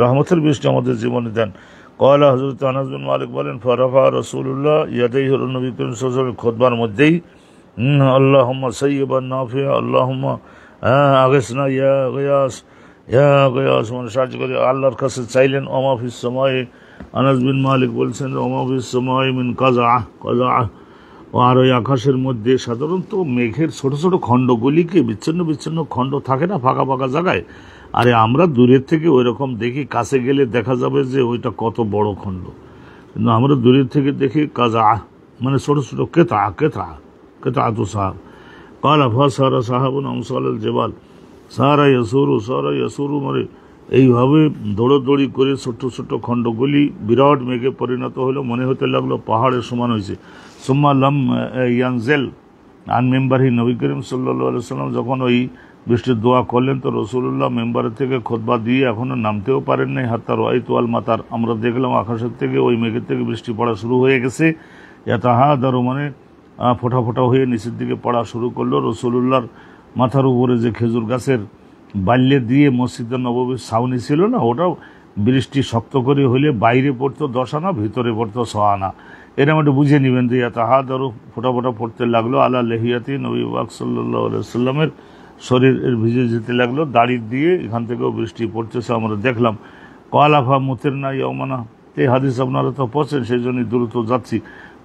রহমতের বৃষ্টি আমাদের জীবনে দেন। কয়লা হযরত আনাস বিন মালিক বলেন ফারাফা রাসূলুল্লাহ ইয়াদাইহি, নবী করিম সাল্লাল্লাহু আলাইহি ওয়াসাল্লাম খুতবার মধ্যেই আল্লাহুম্মা সাইয়্যিবান নাফিআ, আল্লাহুম্মা আগিসনা ইয়া গিয়াস, মানে সাহায্য করে আল্লাহর কাছে চাইলেন। ওমা ফিস সামাই, আনাস বিন মালিক বলছেন ওমা ফিস সামাই মিন কাযা, আর ওই আকাশের মধ্যে সাধারণত মেঘের ছোট ছোট খণ্ডগুলিকে বিচ্ছিন্ন খণ্ড থাকে না ফাঁকা জায়গায়, আরে আমরা দূরের থেকে ওই রকম দেখি, কাছে গেলে দেখা যাবে যে ওইটা কত বড় খণ্ড, কিন্তু আমরা দূরের থেকে দেখি কাজা, মানে ছোট ছোট কেতা তো সাহাব। কালা ফাসারা সাহাবুন আমসালাল জবাল, সারা ইয়াসুরু, মানে এইভাবে দৌড়ি করে ছোট খণ্ডগুলি বিরাট মেঘে পরিণত হলো, মনে হতে লাগলো পাহাড়ের সমান হয়েছে। সুম্মা লাম ইয়ানজেল আন মেম্বারহি, নবী করিম সাল্লাল্লাহু আলাইহি ওয়াসাল্লাম যখন ওই বৃষ্টির দোয়া করলেন, তো রসুল্লাহ মেম্বারের থেকে খুতবা দিয়ে এখনো নামতেও পারেন নাই। হাত্তা রাআইতু আল মাতার, আমরা দেখলাম আকাশের থেকে ওই মেঘের থেকে বৃষ্টি পড়া শুরু হয়ে গেছে। ইয়াতাহাদারু, মানে ফোঁটা হয়ে নিচের দিকে পড়া শুরু করলো। রসুল্লাহর মাথার উপরে যে খেজুর গাছের বাল্যে দিয়ে মসজিদে নববীর ছাউনি ছিল না, ওটাও বৃষ্টি শক্ত করে হইলে বাইরে পড়তো 10 আনা, ভিতরে পড়তো 6 আনা। এরকম একটু বুঝে নেবেন যে ইয়াতাহাদারু ফোঁটা পড়তে লাগলো। আলা লেহিয়াতি, নবী পাক সাল্লাল্লাহু আলাইহি ওয়াসাল্লামের শরীর ভিজে যেতে লাগলো, দাড়ির দিয়ে এখান থেকেও বৃষ্টি পড়তেছে আমরা দেখলাম। কলাফা মুতের না ইয়ামানা, এই হাদিস আপনারা তো পড়ছেন, সেই জন্যই দ্রুত যাচ্ছি।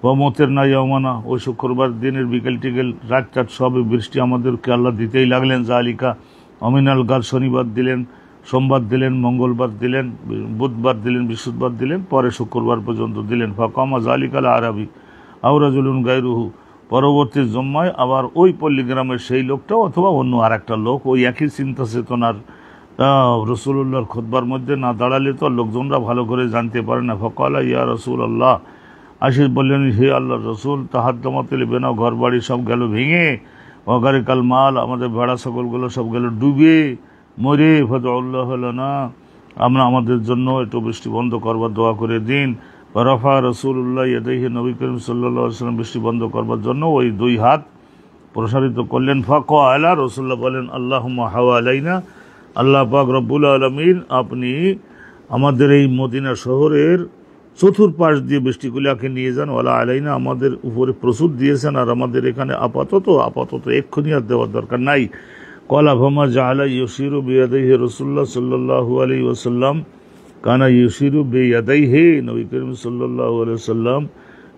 বা মুতের না ইয়ামানা, ওই শুক্রবার দিনের বিকেল টিকেল রাত সবে বৃষ্টি আমাদেরকে আল্লাহ দিতেই লাগলেন। জালিকা অমিনাল গার, শনিবার দিলেন, সোমবার দিলেন, মঙ্গলবার দিলেন, বুধবার দিলেন, বৃহস্পতিবার দিলেন, পরে শুক্রবার পর্যন্ত দিলেন। ফাকামা জালিকাল আরাবি আওরাজুলুন গায়রুহু, পরবর্তী জম্মায় আবার ওই পল্লীগ্রামের সেই লোকটাও অথবা অন্য আর একটা লোক ওই একই চিন্তা চেতনার রসুল্লাহর খুতবার মধ্যে না দাঁড়ালে তো লোকজনরা ভালো করে জানতে পারে না। ফকালা ইয়া রাসূলুল্লাহ, আশিস বললেন হে আল্লাহর রসুল, তাহাদ্দামাতিল বেনা, ঘর বাড়ি সব গেল ভেঙে, ওয়াগারিকাল মাল, আমাদের ভেড়া ছাগলগুলো সব গেল ডুবে মরে। ফাদউল্লাহ লানা, আমরা আমাদের জন্য একটু বৃষ্টি বন্ধ করবার দোয়া করে দিন। রফা রসুল্লাহ ইয়াদাইহি, নবী করিম সাল্লাল্লাহু আলাইহি ওয়াসাল্লাম বৃষ্টি বন্ধ করবার জন্য ওই 2 হাত প্রসারিত করলেন। ফাকালা, রসুল্লাহ বলেন আল্লাহুম্মা হাওয়ালাইনা, আল্লাহ পাক রব্বুল আলামিন আপনি আমাদের এই মদিনা শহরের চতুর্পাশ দিয়ে বৃষ্টিগুলাকে নিয়ে যান। ওয়ালা আলাইনা, আমাদের উপরে প্রচুর দিয়েছেন, আর আমাদের এখানে আপাতত এক্ষুনি আর দেওয়ার দরকার নাই। কলা ভামা জাআলা ইউশিরু বিয়াদাইহি, রাসূলুল্লাহ সাল্লাল্লাহু আলাইহি ওয়াসাল্লাম কানা ইউশিরু বিয়াদাইহি, নবী করিম সাল্লাল্লাহু আলাইহি ওয়াসাল্লাম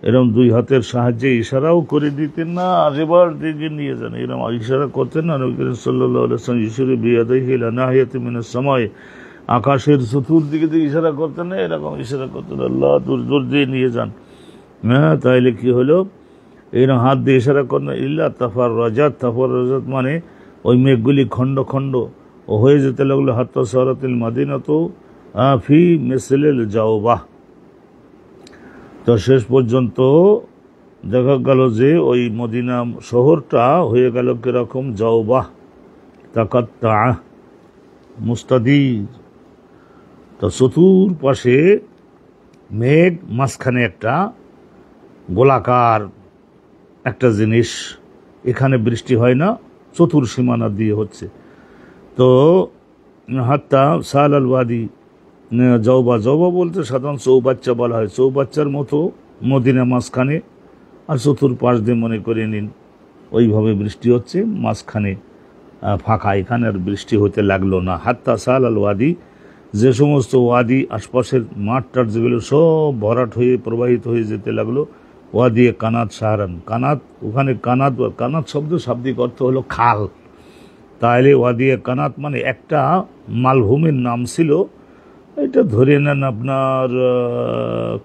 এরকম 2 হাতের সাহায্যে ইশারাও করে দিতেন না, রেবার দিকে নিয়ে যান এরকম ইশারা করতেন না। নবী করিম সাল্লাল্লাহু আলাইহি ওয়াসাল্লাম ইউশিরু বিয়াদাইহি ইলা নাহিয়াতি মিনাস সামাই, আকাশের চতুর্দিকে দিয়ে ইশারা করতেন না, এরকম ইশারা করতেন আল্লাহ দূর দিয়ে নিয়ে যান। হ্যাঁ, তাইলে কি হলো, এরকম হাত দিয়ে ইশারা করেন। ইল্লা তাফাররাজাত, মানে ওই মেঘগুলি খণ্ড হয়ে যেতে লাগলো। হাত্তা সারাতিল মাদিনাতু ফি মিসলিল জাওবাহ, তো শেষ পর্যন্ত দেখা গেল যে ওই মদিনা শহরটা হয়ে গেল কিরকম জাওবাহ তাকাত্তা মুস্তাদির। তো চতুর্পাশে মেঘ, মাঝখানে একটা গোলাকার একটা জিনিস, এখানে বৃষ্টি হয় না, চতুর সীমানা দিয়ে হচ্ছে। তো হাত্তা সাল আল ওয়াদি জওবা, জওবা বলতে সাধারণ চৌবাচ্চা বলা হয়, চৌবাচ্চার মতো মদিনা মাঝখানে, আর চতুর্পাশ দিয়ে মনে করে নিন ওইভাবে বৃষ্টি হচ্ছে, মাঝখানে ফাঁকা, এখানে আর বৃষ্টি হতে লাগলো না। হাত্তা সাল আল ওয়াদি, যে সমস্ত ওয়াদি আশপাশের মাঠটার যেগুলো সব ভরাট হয়ে প্রবাহিত হয়ে যেতে লাগলো। ওয়াদি কানাত সাহারান, কানাত, ওখানে কানাত, কানাত শব্দ শাব্দিক অর্থ হলো খাল। তাহলে ওয়াদি কানাত মানে একটা মালভূমির নাম ছিল। এটা ধরে নেন আপনার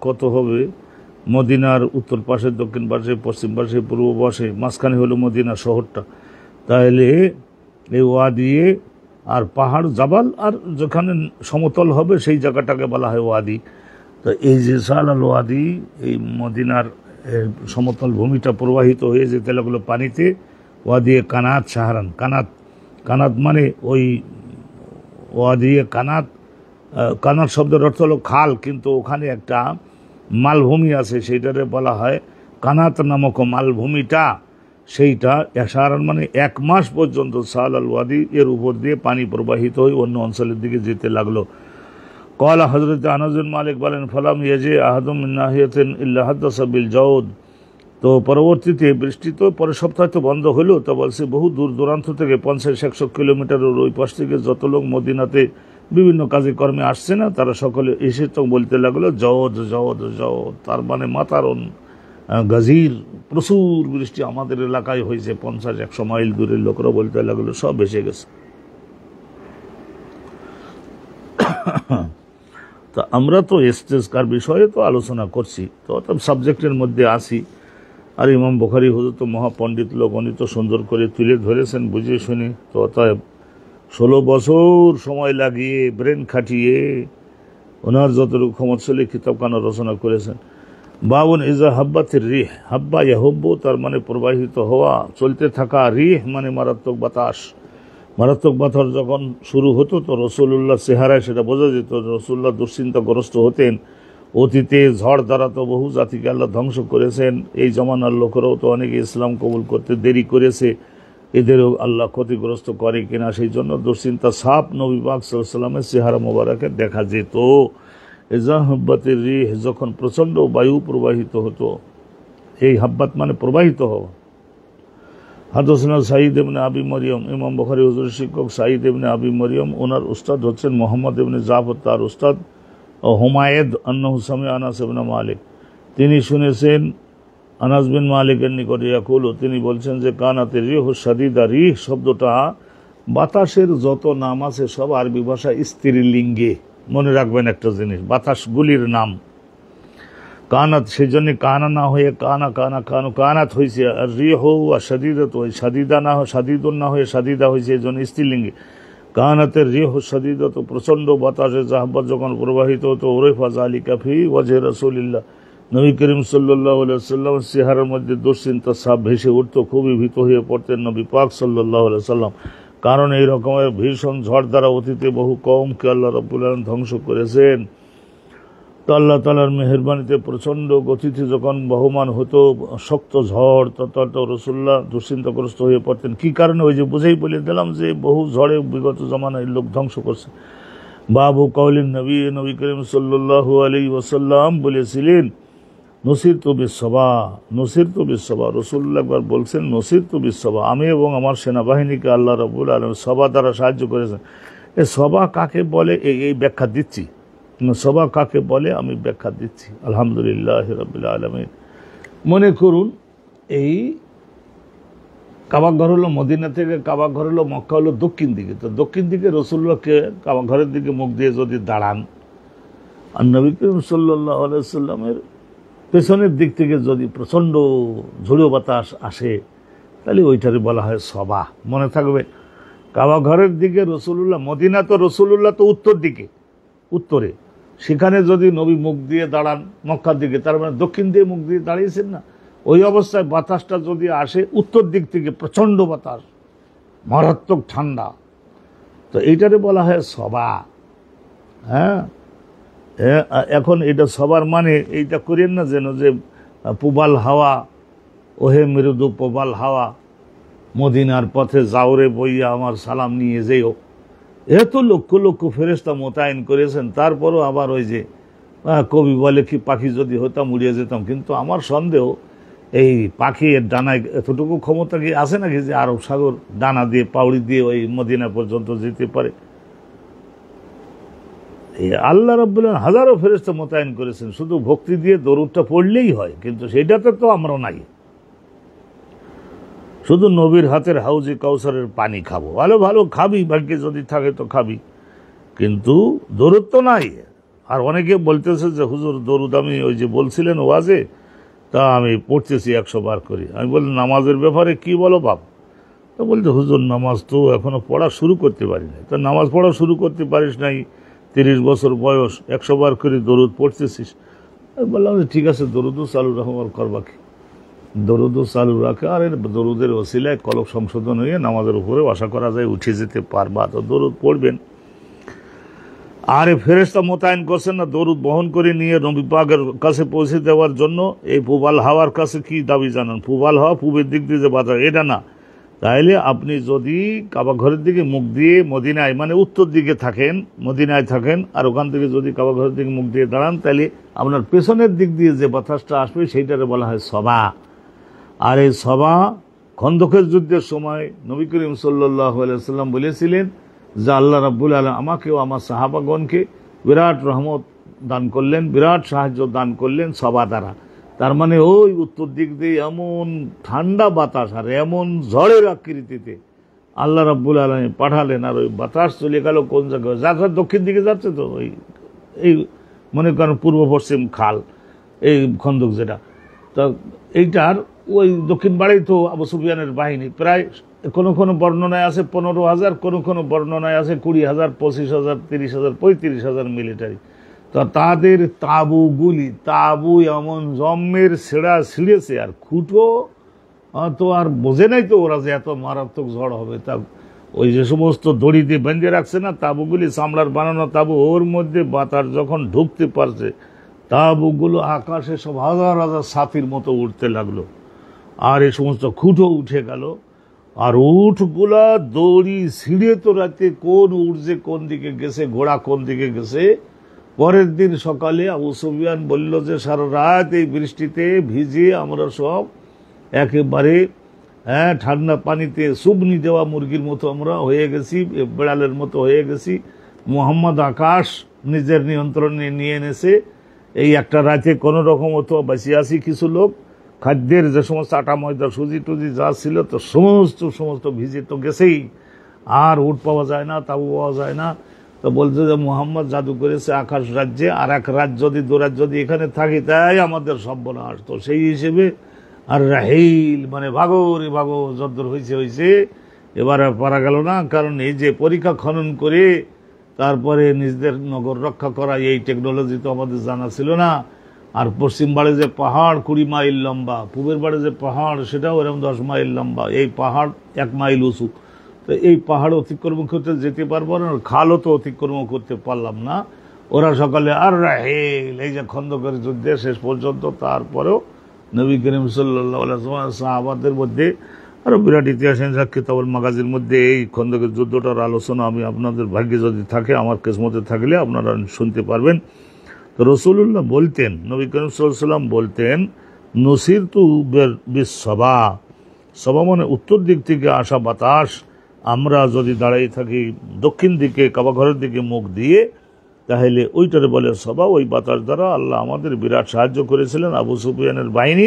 কত হবে, মদিনার উত্তর পাশে, দক্ষিণ পাশে, পশ্চিম পাশে, পূর্ব পাশে, মাঝখানে হলো মদিনা শহরটা। তাহলে এই ওয়াদি আর পাহাড় জাবাল, আর যেখানে সমতল হবে সেই জায়গাটাকে বলা হয় ওয়াদি। তো এই যে সাল আল ওয়াদি, এই মদিনার সমতল ভূমিটা প্রবাহিত হয়ে যেতে লাগলো পানিতে। ওয়াদি কানাত সাহারান, কানাত, কানাত মানে ওই ওয়াদি কানাত, কানাত শব্দের অর্থ হলো খাল, কিন্তু ওখানে একটা মালভূমি আছে, সেইটারে বলা হয় কানাত নামক মালভূমিটা, সেইটা সাহারান মানে 1 মাস পর্যন্ত সাল আল ওয়াদি এর উপর দিয়ে পানি প্রবাহিত হয়ে অন্য অঞ্চলের দিকে যেতে লাগলো। কলা হজরত আনাস বিন মালিক বলেন, ফালাম ইয়াজি আহাদুম মিন নাহিয়াতিন ইল্লা হাদাসা বিল জাউদ। তো পরবর্তীতে বৃষ্টি তো পরের সপ্তাহে তো বন্ধ হলো, তো বলছে বহু দূর দূরান্ত থেকে 50-100 কিলোমিটারের ওই পাশ থেকে যত লোক মদিনাতে বিভিন্ন কাজে কর্মে আসছে না, তারা সকলে এসে তো বলতে লাগলো জওদ জওদ জওদ, তার মানে মাতারন গাজির, প্রচুর বৃষ্টি আমাদের এলাকায় হয়েছে। 50-100 মাইল দূরের লোকরা বলতে লাগলো সব এসে গেছে। তা আমরা তো ইস্তেসকার বিষয়ে তো আলোচনা করছি, তো অর্থাৎ সাবজেক্টের মধ্যে আসি। আর ইমাম বুখারী হুজুর তো মহাপণ্ডিত লোক, উনি তো সুন্দর করে তুলে ধরেছেন বুঝিয়ে শুনি। তো অতএব 16 বছর সময় লাগিয়ে ব্রেন খাটিয়ে ওনার যতটুকু ক্ষমতা ছিল কিতাবখানা রচনা করেছেন। বাবুন ইজা হাব্বাতের রিহ, হাব্বা ইয়াহুব্বু তার মানে প্রবাহিত হওয়া, চলতে থাকা, রিহ মানে মারাত্মক বাতাস। মারাত্মক বাতাস যখন শুরু হতো তো রসুল্লাহ চেহারায় সেটা বোঝা যেত। রসুল্লাহ দুশ্চিন্তাগ্রস্ত হতেন। অতীতে ঝড় দ্বারা তো বহু জাতিকে আল্লাহ ধ্বংস করেছেন, এই জমানার লোকেরাও তো অনেকে ইসলাম কবুল করতে দেরি করেছে, এদেরও আল্লাহ ক্ষতিগ্রস্ত করে কিনা, সেই জন্য দুশ্চিন্তা সাপ নবী পাক সাল্লাল্লাহু আলাইহি ওয়াসাল্লামের চেহারা মোবারকে দেখা যেত। এজা হাব্বাতের রিহ, যখন প্রচণ্ড বায়ু প্রবাহিত হতো, এই হাব্বাত মানে প্রবাহিত হওয়া। হাদাসনা সাঈদ ইবনে আবি মরিয়ম, ইমাম বুখারী হুজুরের শিক্ষক সাঈদ ইবনে আবি মরিয়ম, ওনার উস্তাদ হচ্ছেন মোহাম্মদ ইবনে জাফর, তার উস্তাদ হুমায়েদ আন্নাহু সামিআ আনাস ইবনে মালিক, তিনি শুনেছেন আনাস বিন মালিকের নিকটে ইয়াকুলু, তিনি বলছেন যে কানাতের রিহ শাদীদা, রিহ শব্দটা বাতাসের যত নাম আছে সব আরবি ভাষা স্ত্রীলিঙ্গে। মনে রাখবেন একটা জিনিস, বাতাসগুলির নাম কানাত, সেই জন্য কানা না হয়ে কানা কানা কানু কানাত হয়েছে। আর রিহ আর শাদীদাত হয়, শাদীদা না হয়, শাদীদুন না হয়ে শাদীদা হয়েছে, এই জন্য স্ত্রীলিঙ্গে। কানাতের রিহ শাদীদাত, প্রচণ্ড বাতাসে জাহাব্বাত যখন প্রবাহিত হতো, উরিফা যালিকা ফি ওয়াজহি রাসূলিল্লাহ, নবী করিম সাল্লাল্লাহু আলাইহি ওয়াসাল্লাম চেহারার মধ্যে দুশ্চিন্তা ছাপ ভেসে উঠত, খুবই ভীত হয়ে পড়তেন নবী পাক সাল্লাল্লাহু আলাইহি ওয়াসাল্লাম। কারণ এই রকমের ভীষণ ঝড় দ্বারা অতীতে বহু কওমকে আল্লাহ রাব্বুল আলামিন ধ্বংস করেছেন। তো আল্লাহ তাআলার মেহেরবানিতে প্রচণ্ড গতিতে যখন বহমান হতো শক্ত ঝড়, তত রাসূলুল্লাহ দুশ্চিন্তাগ্রস্ত হয়ে পড়তেন। কি কারণে? ওই যে বুঝেই বলে দিলাম যে বহু ঝড়ে বিগত জমানায় লোক ধ্বংস করছে। বাবু কাউলিন নবী, নবী করিম সাল্লাল্লাহু আলাইহি ওয়াসাল্লাম বলেছিলেন নসিরতু বিসসবা, নসিরতু বিসসবা, রাসূলুল্লাহ একবার বলছেন নসিরতু বিসসবা, আমি এবং আমার সেনাবাহিনীকে আল্লাহ রাব্বুল আলামিন সবা দ্বারা সাহায্য করেছেন। এই সবা কাকে বলে এই ব্যাখ্যা দিচ্ছি, সবা কাকে বলে আমি ব্যাখ্যা দিচ্ছি। আলহামদুলিল্লাহ রাব্বিল আলামিন। মনে করুন এই কাবাঘর হলো মদিনা থেকে, কাবাঘর হলো মক্কা হলো দক্ষিণ দিকে, তো দক্ষিণ দিকে রাসূলুল্লাহকে কাবাঘরের দিকে মুখ দিয়ে যদি দাঁড়ান, আর নবী করিম সাল্লাল্লাহু আলাইহি ওয়াসাল্লামের পেছনের দিক থেকে যদি প্রচণ্ড ঝোড়ো বাতাস আসে, তাহলে ওইটারে বলা হয় সবা। মনে থাকবে, কাবাঘরের দিকে রাসূলুল্লাহ, মদিনা তো রাসূলুল্লাহ তো উত্তর দিকে, উত্তরে, সেখানে যদি নবী মুখ দিয়ে দাঁড়ান মক্কার দিকে, তার মানে দক্ষিণ দিয়ে মুখ দিয়ে দাঁড়িয়েছেন না, ওই অবস্থায় বাতাসটা যদি আসে উত্তর দিক থেকে, প্রচণ্ড বাতাস, মারাত্মক ঠান্ডা, তো এইটারে বলা হয় সবা। হ্যাঁ, এখন এটা সবার মানে এইটা করেন না যেন যে পুবাল হাওয়া, ওহে মৃদু প্রবাল হাওয়া, মদিনার পথে যাওরে বইয়া আমার সালাম নিয়ে যেও। এত লক্ষ লক্ষ ফেরেশতা মোতায়েন করেছেন, তারপরও আবার ওই যে কবি বলে কি পাখি যদি হতাম উড়িয়ে যেতাম, কিন্তু আমার সন্দেহ এই পাখির ডানায় এতটুকু ক্ষমতা কি আছে নাকি যে আরব সাগর ডানা দিয়ে পাউড়ি দিয়ে ওই মদিনা পর্যন্ত যেতে পারে? এই আল্লাহ রাব্বুল আলামিন হাজারো ফেরেশতা মোতায়েন করেছেন, শুধু ভক্তি দিয়ে দরুদটা পড়লেই হয়, কিন্তু সেটাতে তো আমরা নাই। শুধু নবীর হাতের হাউজি কাউসারের পানি খাবো, ভালো ভালো খাবি, ভাগ্যে যদি থাকে তো খাবি, কিন্তু দরুদ তো নাই। আর অনেকে বলতেছে যে হুজুর দরুদ আমি ওই যে বলছিলেন ওয়াজে, তা আমি পড়তেছি 100 বার করি। আমি বলি নামাজের ব্যাপারে কি বলো বাপ? তো বলতে হুজুর নামাজ তো এখনো পড়া শুরু করতে পারি নাই। তা নামাজ পড়া শুরু করতে পারিস নাই, 30 বছর বয়স, 100 বার করে দরুদ পড়তেছিস। আমি বললাম যে ঠিক আছে, দরুদও চালু রাখো, আর করবা কি, দরুদও চালু রাখে, আর দরুদের ওসিলায় কলব সংশোধন হয়ে নামাজের উপরে আশা করা যায় উঠে যেতে পারবা, তো দরুদ পড়বেন। আর ফেরেশতা মোতায়েন করছেন না দরুদ বহন করে নিয়ে নবী পাকের কাছে পৌঁছে দেওয়ার জন্য। এই পুবাল হাওয়ার কাছে কি দাবি জানান? পুবাল হাওয়া পূবের দিক দিয়ে যে বাতাস, এটা না। তাইলে আপনি যদি কাবা ঘরের দিকে মুখ দিয়ে মদিনায়, মানে উত্তর দিকে থাকেন, মদিনায় থাকেন, আর ওখান থেকে যদি কাবা ঘরের দিকে মুখ দিয়ে দাঁড়ান, তাহলে আপনার পেছনের দিক দিয়ে যে বাতাসটা আসবে সেইটারে বলা হয় সবা। আর এই সবা খন্দকের যুদ্ধের সময় নবী করিম সাল্লাল্লাহু আলাইহি ওয়াসাল্লাম বলেছিলেন যে আল্লাহ রাব্বুল আলামিন আমাকেও আমার সাহাবাগণকে বিরাট রহমত দান করলেন, বিরাট সাহায্য দান করলেন সবা দ্বারা। তার মানে ওই উত্তর দিক দিয়ে এমন ঠান্ডা বাতাস আর এমন ঝড়ের আকৃতিতে আল্লাহ রাব্বুল আলামিন পাঠালেন, আর ওই বাতাস চলে গেল কোন জায়গায়, যাত্রা দক্ষিণ দিকে যাচ্ছে, তো ওই এই মনে করেন পূর্ব পশ্চিম খাল, এই খন্দক যেটা, তো এইটার ওই দক্ষিণ বাড়ি তো আবু সুফিয়ানের বাহিনী প্রায় কোনো কোনো বর্ণনায় আছে 15,000, কোনো কোনো বর্ণনায় আছে 20,000, 25,000, 30,000, 35,000 মিলিটারি। তো তাদের তাবু এমন জম্মের ছেঁড়া ছিঁড়েছে, আর খুঁটো তো আর বোঝে নাই তো ওরা যে এত মারাত্মক ঝড় হবে। তা ওই যে সমস্ত দড়ি দিয়ে বেঁধে রাখছে না তাবুগুলি, চামড়ার বানানো তাবু, ওর মধ্যে বাতাস যখন ঢুকতে পারছে, তাবুগুলো আকাশে সব হাজার হাজার সাথীর মতো উঠতে লাগলো, আর এই সমস্ত খুঁটো উঠে গেল। আর উঠগুলা দড়ি ছিঁড়ে তো রাতে কোন উঠছে, কোন দিকে গেছে, ঘোড়া কোন দিকে গেছে। পরের দিন সকালে আবু সুফিয়ান বলল যে সারা রাত এই বৃষ্টিতে ভিজে আমরা সব একেবারে ঠান্ডা পানিতে সুবনি দেওয়া মুরগির মতো আমরা হয়ে গেছি, বেড়ালের মতো হয়ে গেছি। মোহাম্মদ আকাশ নিজের নিয়ন্ত্রণে নিয়ে এনেছে। এই একটা রাতে কোনো রকম অত বাঁচিয়ে আসি কিছু লোক, খাদ্যের যে সমস্ত আটা ময়দা সুজি টুজি যা ছিল তো সমস্ত ভিজে তো গেছেই, আর উঠ পাওয়া যায় না, তাবু পাওয়া যায় না। তো বলছে যে মোহাম্মদ জাদু করেছে আকাশ রাজ্যে, আর এক রাত যদি দুরাত যদি এখানে থাকি তাই আমাদের সর্বনাশ। তো সেই হিসেবে আর রাহিল মানে ভাগো রে ভাগো, যদ্দূর হয়েছে এবারে পারা গেল না। কারণ এই যে পরীক্ষা খনন করে তারপরে নিজেদের নগর রক্ষা করা, এই টেকনোলজি তো আমাদের জানা ছিল না। আর পশ্চিম বাড়ে যে পাহাড় 20 মাইল লম্বা, পূবের বাড়ে যে পাহাড় সেটাও এরকম 10 মাইল লম্বা, এই পাহাড় 1 মাইল উঁচু। তো এই পাহাড় অতিক্রম করতে যেতে পারবো না, খালও তো অতিক্রম করতে পারলাম না। ওরা সকালে আর রাহিল, এই যে খন্দকের যুদ্ধে শেষ পর্যন্ত, তারপরেও নবী করিম সাল্লাল্লাহু আলাইহি ওয়াসাল্লাম সাহাবাদের মধ্যে আরো বিরাট ইতিহাস কিতাবুল মাগাজির মধ্যে এই খন্দকের যুদ্ধটার আলোচনা আমি আপনাদের ভাগ্যে যদি থাকে, আমার কিসমতে থাকলে আপনারা শুনতে পারবেন। তো রাসূলুল্লাহ বলতেন, নবী করিম সাল্লাল্লাহু আলাইহি ওয়াসাল্লাম বলতেন, নসিরতু বিসসবা, সবা মানে উত্তর দিক থেকে আসা বাতাস। আমরা যদি দাঁড়িয়ে থাকি দক্ষিণ দিকে কাবা ঘরের দিকে মুখ দিয়ে, তাহলে ওইটারে বলে সবা। ওই বাতাস দ্বারা আল্লাহ আমাদের বিরাট সাহায্য করেছিলেন। আবু সুফিয়ানের বাহিনী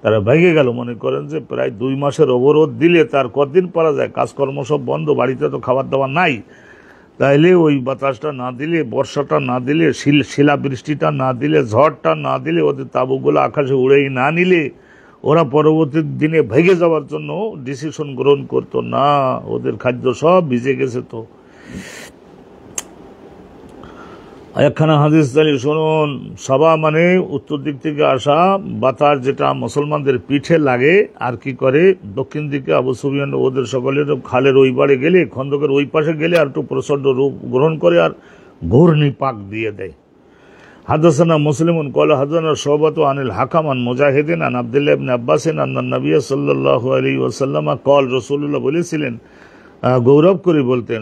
তারা ভেঙে গেল। মনে করেন যে প্রায় 2 মাসের অবরোধ দিলে তার কতদিন পারা যায়, কাজকর্ম সব বন্ধ, বাড়িতে তো খাবার দাবার নাই। তাইলে ওই বাতাসটা না দিলে, বর্ষাটা না দিলে, শিলা বৃষ্টিটা না দিলে, ঝড়টা না দিলে, ওদের তাবুগুলো আকাশে উড়েই না নিলে, ওরা পরবর্তী দিনে ভেঙে যাওয়ার জন্য ডিসিশন গ্রহণ করতো না। ওদের খাদ্য সব ভিজে গেছে। তো একখানা হাদিস তাহলে শুনুন। সাবা মানে উত্তর দিক থেকে আসা বাতাস, যেটা মুসলমানদের পিঠে লাগে আর কি করে, দক্ষিণ দিকে আবু সুফিয়ান ওদের সকলের খালের ওই পারে গেলে, খন্দকের ওই পাশে গেলে আর একটু প্রচন্ড রূপ গ্রহণ করে আর ঘূর্ণি পাক দিয়ে দেয়। হাদাসানা মুসলিমুন ক্বালা হাদাসানা শুবাতু আনিল হাকাম আন মুজাহিদিন আন আব্দুল্লাহ ইবনে আব্বাসিন আন্না নবী সাল্লাল্লাহু আলাইহি ওয়াসাল্লাম ক্বাল, রাসূলুল্লাহ বলেছিলেন, গৌরব করে বলতেন,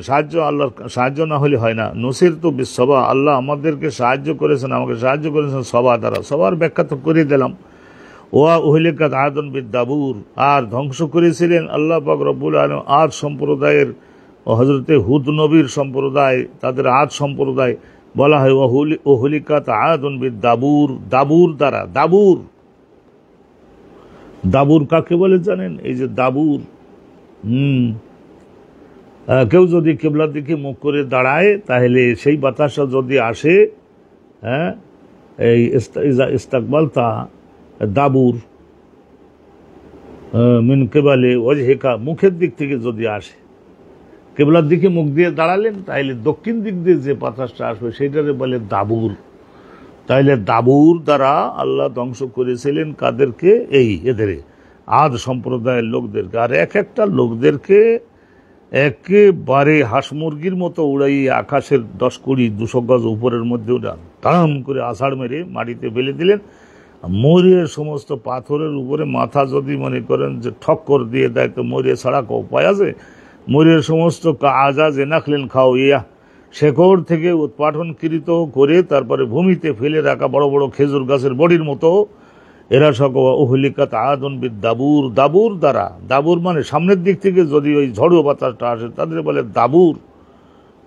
আল্লাহর সাহায্য না হলে হয় না। নুসিরতু বিসসবা, আল্লাহ আমাদেরকে সাহায্য করেছেন, আমাকে সাহায্য করেছেন সবা দ্বারা। সবার ব্যাখ্যা তো করে দিলাম। ওয়া উহলিকাত আদন বিদ-দাবুর, আর ধ্বংস করেছিলেন আল্লাহ পাক রব্বুল আলামিন আদ সম্প্রদায়ের, হযরতে হুদ নবীর সম্প্রদায়, তাদের আদ সম্প্রদায় বলা হয় উহলিকাত আদন বিদ-দাবুর, দাবুর দ্বারা। দাবুর, দাবুর কাকে বলে জানেন? এই যে দাবুর, কেউ যদি কিবলার দিকে মুখ করে দাঁড়ায় তাহলে সেই বাতাসা যদি আসে, হ্যাঁ, এই ইস্তাকবাল তা দাবুর মিন কেবালে ওজহেকা, মুখের দিক থেকে যদি আসে, কেবলার দিকে মুখ দিয়ে দাঁড়ালেন তাহলে দক্ষিণ দিক দিয়ে যে বাতাসটা আসবে সেটারে বলে দাবুর। তাইলে দাবুর দ্বারা আল্লাহ ধ্বংস করেছিলেন কাদেরকে? এই এদের আদ সম্প্রদায়ের লোকদেরকে। আর এক একটা লোকদেরকে একেবারে হাঁস মুরগির মতো উড়াইয়ে আকাশের 10-20-200 গজ উপরের মধ্যে ওটা তাম করে আষাঢ় মেরে মাটিতে ফেলে দিলেন। মরিয়ে সমস্ত পাথরের উপরে মাথা যদি মনে করেন যে ঠক্কর দিয়ে দেয় তো মরিয়ে ছাড়া উপায় আছে? মরিয়ে সমস্ত আজা জেনাখলেন খাও ইয়া, শেকড় থেকে উৎপাটনকৃত করে তারপরে ভূমিতে ফেলে রাখা বড় বড় খেজুর গাছের বডির মতো এরা সকল উহলিকাত আদন বিদ-দাবুর, দাবুর দ্বারা। দাবুর মানে সামনের দিক থেকে যদি ওই ঝড়ো বাতাসটা আসে তাদের বলে দাবুর।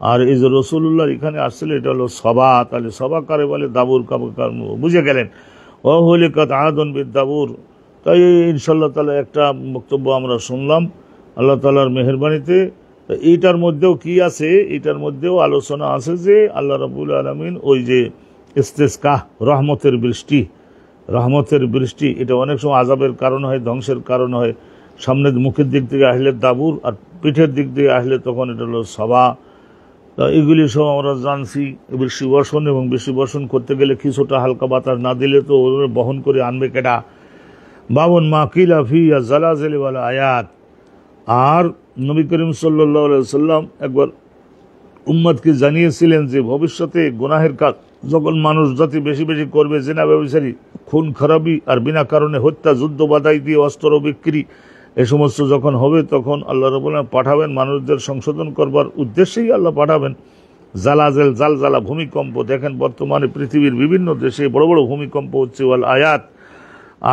আর এই যে রাসূলুল্লাহ এখানে আসছিল এটা হলো সবা, তাহলে সবা কারে বলে? দাবুর। বুঝে গেলেন? উহলিকাত আদন বিদ-দাবুর। তাই ইনশাআল্লাহ তাআলা একটা বক্তব্য আমরা শুনলাম আল্লাহ তাআলার মেহেরবানিতে। এইটার মধ্যেও কি আছে? এটার মধ্যেও আলোচনা আছে যে আল্লাহ রাব্বুল আলামিন ওই যে ইস্তিসকা, রহমতের বৃষ্টি, রহমতের বৃষ্টি, এটা অনেক সময় আযাবের কারণ হয়, ধ্বংসের কারণ হয়। সামনের মুখের দিক থেকে আসলে দাবুর, আর পিঠের দিক থেকে আসলে তখন এটা হলো সবা। এগুলি সব আমরা জানছি। বৃষ্টি বর্ষণ, এবং বৃষ্টি বর্ষণ করতে গেলে কিছুটা হালকা বাতাস না দিলে তো ওরা বহন করে আনবে কেটা? বাবন মা কিলা ফি জালাজিল ওয়াল আয়াত। আর নবী করিম সাল্লাল্লাহু আলাইহি সাল্লাম একবার উম্মতকে জানিয়েছিলেন যে ভবিষ্যতে গুনাহের কাজ যখন মানুষ জাতি বেশি বেশি করবে, জিনা, ব্যভিচারী, খুন খারাপি, আর বিনা কারণে হত্যা, যুদ্ধ বাধাই দিয়ে অস্ত্র বিক্রি, এ সমস্ত যখন হবে তখন আল্লাহ রাব্বুল আলামিন পাঠাবেন মানুষদের সংশোধন করবার উদ্দেশ্যেই আল্লাহ পাঠাবেন জালাজেল, জালজালা, ভূমিকম্প। দেখেন বর্তমানে পৃথিবীর বিভিন্ন দেশে বড় বড় ভূমিকম্প হচ্ছে। ওয়াল আয়াত,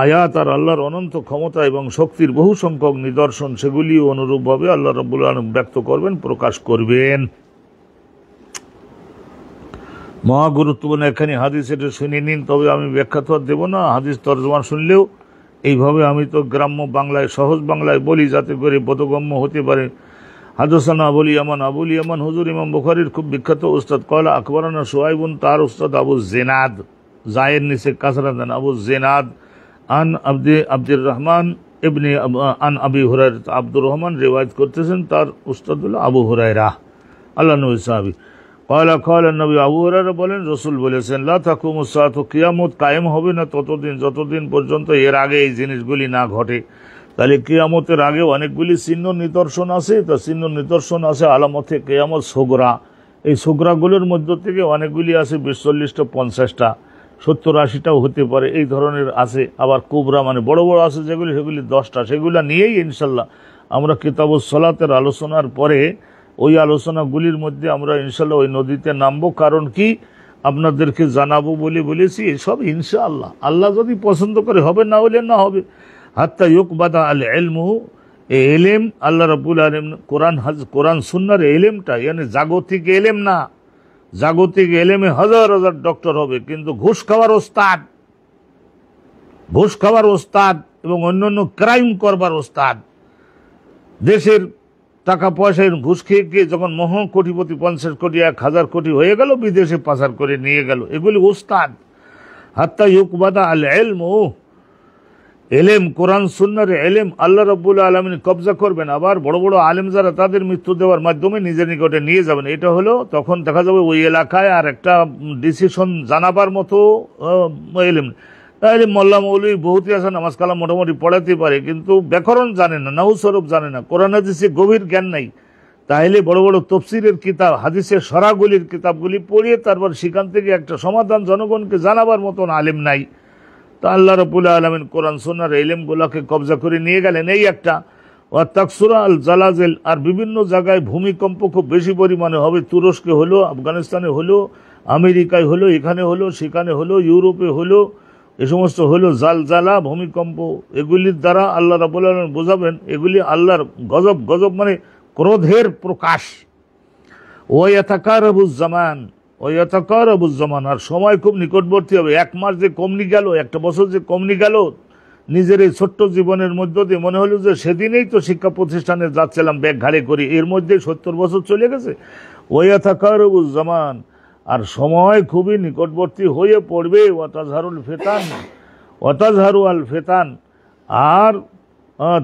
আয়াত আর আল্লাহর অনন্ত ক্ষমতা এবং শক্তির বহু সংখ্যক নিদর্শন, সেগুলিও অনুরূপভাবে আল্লাহ রাব্বুল আলামিন ব্যক্ত করবেন, প্রকাশ করবেন। মহা গুরুত্বপূর্ণ এখানে হাদিস, এটা শুনে নিন। তবে আমি ব্যাখ্যা তো আর দেবো না, হাদিস তর্জমা শুনলেও এইভাবে আমি তো গ্রাম্য বাংলায়, সহজ বাংলায় বলি যাতে করে বোধগম্য হতে পারে। হাদাসানা আবুল ইয়ামান, আবুল ইয়ামান হুজুর ইমাম বুখারীর খুব বিখ্যাত উস্তাদ। কয়লা আকবরানা শুআইবুন, তার উস্তাদ আবু জেনাদ, জায়ের নিচে কাসরা দেন, আবু জেনাদ, আন আব্দুর রহমান ইবনে আন আবি হুরায়রা, আব্দুর রহমান রিওয়ায়াত করতেছেন, তার উস্তাদ হলো আবু হুরায়রা, আল্লাহ নবী সাহাবী। কয়লা নবী, আবু হুরায়রা বলেন রাসূল বলেছেন, লা তাকুমুস সাআতু, কিয়ামত কায়েম হবে না ততদিন যতদিন পর্যন্ত এর আগে এই জিনিসগুলি না ঘটে। তাহলে কিয়ামতের আগে অনেকগুলি চিহ্ন নিদর্শন আছে। তা চিহ্ন নিদর্শন আছে আলামতে কিয়ামত সুগরা। এই সুগরাগুলোর মধ্য থেকে অনেকগুলি আছে 20-40টা, 50টা, 70-80টাও হতে পারে, এই ধরনের আছে। আবার কুবরা মানে বড় বড় আছে যেগুলি, সেগুলি 10টা। সেগুলো নিয়েই ইনশাল্লাহ আমরা কিতাবুস সালাতের আলোচনার পরে ওই আলোচনাগুলির মধ্যে আমরা ইনশাল্লাহ ওই নদীতে নামবো। কারণ কি আপনাদেরকে জানাবো বলে বলেছি, এসব ইনশাআল্লাহ আল্লাহ যদি পছন্দ করে হবে, না হলে না হবে। হাত্তা ইউকবাদা আল ইলমু, এলেম আল্লাহ রাব্বুল আলামিন কোরআন সুন্নাহর এলেমটা, মানে জাগতিক এলেম না, জাগতিক এলেমে হাজার হাজার ডক্টর হবে, কিন্তু ঘুষ খাওয়ার ওস্তাদ এবং অন্যান্য ক্রাইম করবার ওস্তাদ, দেশের টাকা পয়সায় ঘুষ খেয়ে গিয়ে যখন মহা কোটিপতি, 50 কোটি, 1000 কোটি হয়ে গেল, বিদেশে পাচার করে নিয়ে গেল, এগুলি ওস্তাদ। হাত্তা ইউকবাদা আল ইলমু, এলেম, কোরআন সুন্নাহর এলেম আল্লাহ রাব্বুল আলামিন কবজা করবেন, আবার বড় বড় আলেম যারা তাদের মৃত্যু দেওয়ার মাধ্যমে নিজের নিকটে নিয়ে যাবেন। এটা হলো তখন দেখা যাবে ওই এলাকায় আর একটা ডিসিশন জানাবার মতো এলেম। তাহলে মোল্লা মৌলভী বহুতই আছে, নামাজ কালাম মোটামুটি পড়াতে পারে, কিন্তু ব্যাকরণ জানে না, নাহু সরফ জানে না, কোরআন হাদিসে গভীর জ্ঞান নাই। তাহলে বড় বড় তফসিরের কিতাব, হাদিসের সরাগুলির কিতাবগুলি পড়িয়ে তারপর সেখান থেকে একটা সমাধান জনগণকে জানাবার মতন আলেম নাই। তো আল্লাহ রাব্বুল আলামিন কোরআন সুন্নাহর ইলমগুলোকে কবজা করে নিয়ে গেলেন। এই একটা ওয়া তাকসুরা আল জালাজিল, আর বিভিন্ন জায়গায় ভূমিকম্প খুব বেশি পরিমাণে হবে। তুরস্কে হলো, আফগানিস্তানে হলো, আমেরিকায় হলো, এখানে হলো, সেখানে হলো, ইউরোপে হলো, এ সমস্ত হলো জালজালা, ভূমিকম্প। এগুলির দ্বারা আল্লাহ রাব্বুল আলামিন বোঝাবেন এগুলি আল্লাহর গজব। গজব মানে ক্রোধের প্রকাশ। ওয়াতাকারাবুজ জামান, ওয়াতাকারাবুজ জামান, আর সময় খুব নিকটবর্তী হবে। 1 মাস যে কমনি গেল, 1 বছর যে কমনি গেল, নিজের এই ছোট্ট জীবনের মধ্য দিয়ে মনে হলো যে সেদিনেই তো শিক্ষা প্রতিষ্ঠানে যাচ্ছিলাম ব্যাগ ঘাড়ে করি, এর মধ্যে 70 বছর চলে গেছে। ওয়াতাকারাবুজ জামান, আর সময় খুবই নিকটবর্তী হয়ে পড়বে। ওয়াতাজহারুল ফিতান, ওয়াতাজহারু আল ফিতান, আর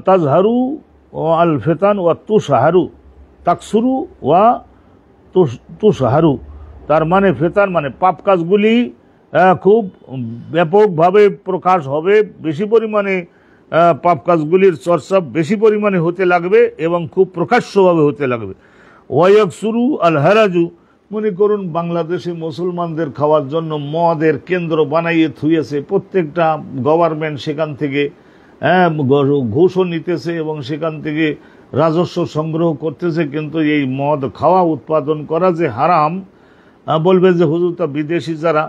তাজহারু ও আল ফিতান ওয়া তুশহারু, তাকসুরু ওয়া তুশহারু। তার মানে ফিতান মানে পাপ কাজগুলি খুব ব্যাপকভাবে প্রকাশ হবে, বেশি পরিমাণে পাপ কাজগুলির চর্চা বেশি পরিমাণে হতে লাগবে এবং খুব প্রকাশ্যভাবে হতে লাগবে। ওয়ায়াকসুরু আল হারাজু, মনে করুন বাংলাদেশে মুসলমানদের খাওয়ার জন্য মদের কেন্দ্র বানাইয়ে থুয়েছে, প্রত্যেকটা গভর্নমেন্ট সেখান থেকে ঘুষও নিতেছে এবং সেখান থেকে রাজস্ব সংগ্রহ করতেছে, কিন্তু এই মদ খাওয়া উৎপাদন করা যে হারাম। বলবে যে হুজুর তা বিদেশি যারা,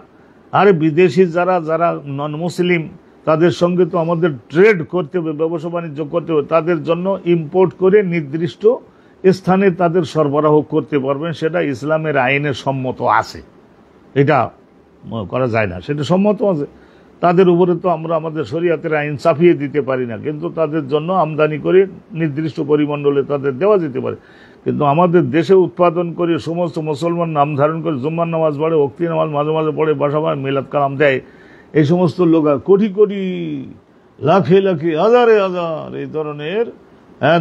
আরে বিদেশি যারা যারা নন মুসলিম তাদের সঙ্গে তো আমাদের ট্রেড করতে হবে, ব্যবসা বাণিজ্য করতে হবে, তাদের জন্য ইম্পোর্ট করে নির্দিষ্ট স্থানে তাদের সরবরাহ করতে পারবেন, সেটা ইসলামের আইনে সম্মত আছে, এটা করা যায় না, সেটা সম্মত আছে। তাদের উপরে তো আমরা আমাদের শরীয়তের আইন চাপিয়ে দিতে পারি না, কিন্তু তাদের জন্য আমদানি করে নির্দিষ্ট পরিমণ্ডলে তাদের দেওয়া যেতে পারে। কিন্তু আমাদের দেশে উৎপাদন করে সমস্ত মুসলমান নাম ধারণ করে জুম্মার নামাজ পড়ে, ওক্তি নামাজ মাঝে মাঝে পড়ে, বাসা মিলাদ কালাম দেয়, এই সমস্ত লোক কোটি কোটি লাখে লাখে হাজারে হাজার এই ধরনের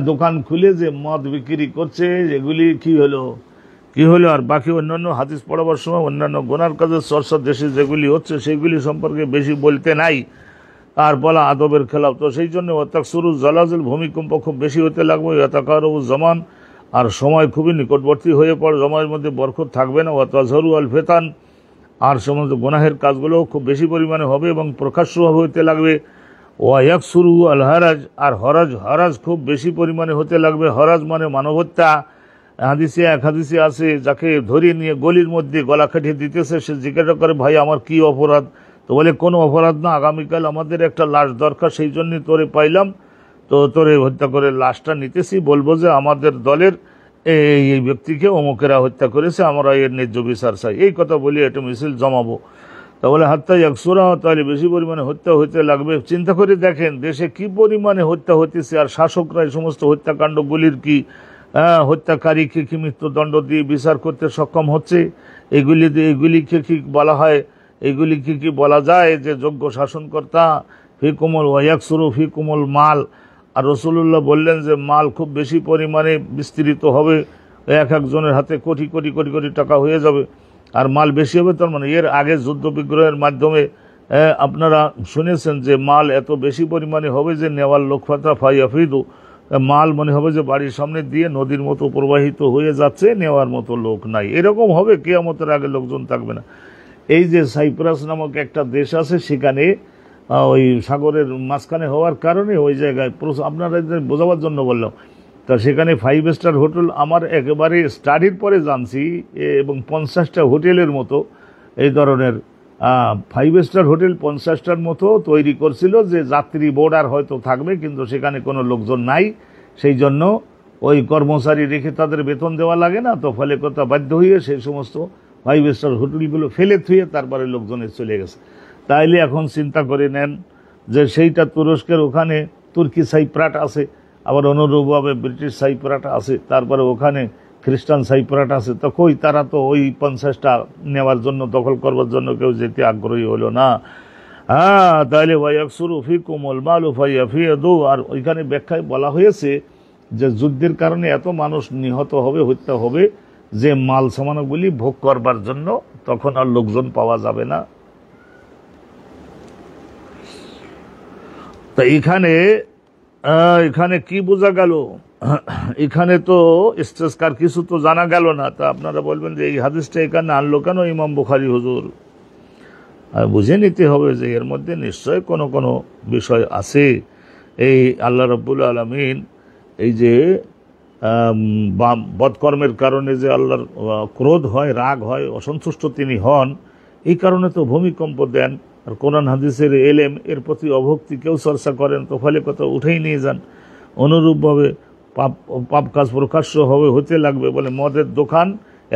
দোকান খুলে যে মদ বিক্রি করছে, এগুলি কি হলো কি হলো। আর বাকি অন্যান্য হাদিস পড়াবার সময় অন্যান্য গুনার কাজের চর্চা দেশে যেগুলি হচ্ছে সেগুলি সম্পর্কে বেশি বলতে নাই, আর বলা আদবের খেলাফ। তো সেই জন্য ওয়াতাকসুরু জালাজিল, ভূমিকম্প খুব বেশি হতে লাগবে। ওয়াতাকারাবুজ জামান, আর সময় খুবই নিকটবর্তী হয়ে পড়ে, সময়ের মধ্যে বরকত থাকবে না। ওয়াতাজহারু আল ফিতান, আর সমস্ত গুনাহের কাজগুলো খুব বেশি পরিমাণে হবে এবং প্রকাশ্যভাবে হতে লাগবে। ওয়ায়াকসুরু আল হারাজ, আর হরাজ খুব বেশি পরিমাণে হতে লাগবে। হরাজ মানে মানব হত্যা। এক হাদিসে আছে, যাকে ধরিয়ে নিয়ে গলির মধ্যে গলা কাটিয়ে দিতেছে, সে জিজ্ঞাসা করে ভাই আমার কি অপরাধ? তো বলে কোনো অপরাধ না, আগামীকাল আমাদের একটা লাশ দরকার, সেই জন্যই তোরে পাইলাম, তো তোরে হত্যা করে লাশটা নিতেছি, বলবো যে আমাদের দলের এই ব্যক্তিকে অমুকেরা হত্যা করেছে, আমরা এর ন্যায্য বিচার চাই, এই কথা বলি একটা মিছিল জমাবো। তাহলে হাত্তা একসুরা, তাহলে বেশি পরিমাণে হত্যা হতে লাগবে। চিন্তা করে দেখেন দেশে কি পরিমাণে হত্যা হতেছে, আর শাসকরা এই সমস্ত হত্যাকাণ্ডগুলির কি হত্যাকারীকে কি মৃত্যুদণ্ড দিয়ে বিচার করতে সক্ষম হচ্ছে। এগুলিকে কি বলা হয়, এগুলিকে কি বলা যায় যে যোগ্য শাসনকর্তা? ফিকুমল ওয়াকসুরু ফিকুমল মাল, আর রাসূলুল্লাহ বললেন যে মাল খুব বেশি পরিমাণে বিস্তৃত হবে, এক একজনের হাতে কোটি কোটি কোটি কোটি টাকা হয়ে যাবে, আর মাল বেশি হবে। তার মানে এর আগে যুদ্ধ বিগ্রহের মাধ্যমে আপনারা শুনেছেন যে মাল এত বেশি পরিমাণে হবে যে নেওয়াল লোকফাতা ফাইয়াফিদু, মাল মনে হবে যে বাড়ির সামনে দিয়ে নদীর মতো প্রবাহিত হয়ে যাচ্ছে, নেওয়ার মতো লোক নাই। এরকম হবে, কিয়ামতের আগে লোকজন থাকবে না। এই যে সাইপ্রাস নামক একটা দেশ আছে, সেখানে ওই সাগরের মাঝখানে হওয়ার কারণে ওই জায়গায় আপনারা বোঝাবার জন্য বললাম, তা সেখানে 5 স্টার হোটেল আমার একেবারে স্টাডির পরে জানছি, এবং 50টা হোটেলের মতো এই ধরনের 5 স্টার হোটেল 50টার মতো তৈরি করছিল, যে যাত্রী বোর্ডার হয়তো থাকবে, কিন্তু সেখানে কোনো লোকজন নাই, সেই জন্য ওই কর্মচারী রেখে তাদের বেতন দেওয়া লাগে না, তো ফলে কথা বাধ্য হয়ে সেই সমস্ত 5 স্টার হোটেলগুলো ফেলে থুয়ে তারপরে লোকজনের চলে গেছে। তাইলে এখন চিন্তা করে নেন যে সেইটা তুরস্কের ওখানে তুর্কি সাইপ্রাট আছে, আবার অনুরূপভাবে ব্রিটিশ সাইপ্রাট আছে, তারপরে ওখানে খ্রিস্টান সাইপ্রাট আছে, তো কই তারা তো ওই 50টা নেওয়ার জন্য, দখল করবার জন্য কেউ যেতে আগ্রহী হলো না। হ্যাঁ, তাহলে ওয়ায়াকসুরু ফিকুমুল মালু ফায়াফিদু, আর ওইখানে ব্যাখ্যায় বলা হয়েছে যে যুদ্ধের কারণে এত মানুষ নিহত হবে, হত্যা হবে যে মাল সামানগুলি ভোগ করবার জন্য তখন আর লোকজন পাওয়া যাবে না। তা এখানে কি বোঝা গেল? এখানে তো ইস্তেসকার কিছু তো জানা গেল না। তা আপনারা বলবেন যে এই হাদিসটা এখানে আনলো কেন ইমাম বুখারী হুজুর? আর বুঝে নিতে হবে যে এর মধ্যে নিশ্চয় কোনো কোনো বিষয় আছে। এই আল্লাহ রাব্বুল আলামিন এই যে বদকর্মের কারণে যে আল্লাহর ক্রোধ হয়, রাগ হয়, অসন্তুষ্ট তিনি হন, এই কারণে তো ভূমিকম্প দেন। আর কোরআন হাদিসের এলেম এর প্রতি অভক্তি কেউ চর্চা করেন তো ফলে কথা উঠেই নিয়ে যান। অনুরূপভাবে পাপ কাজ প্রকাশ্য হবে, হতে লাগবে। বলে মদের দোকান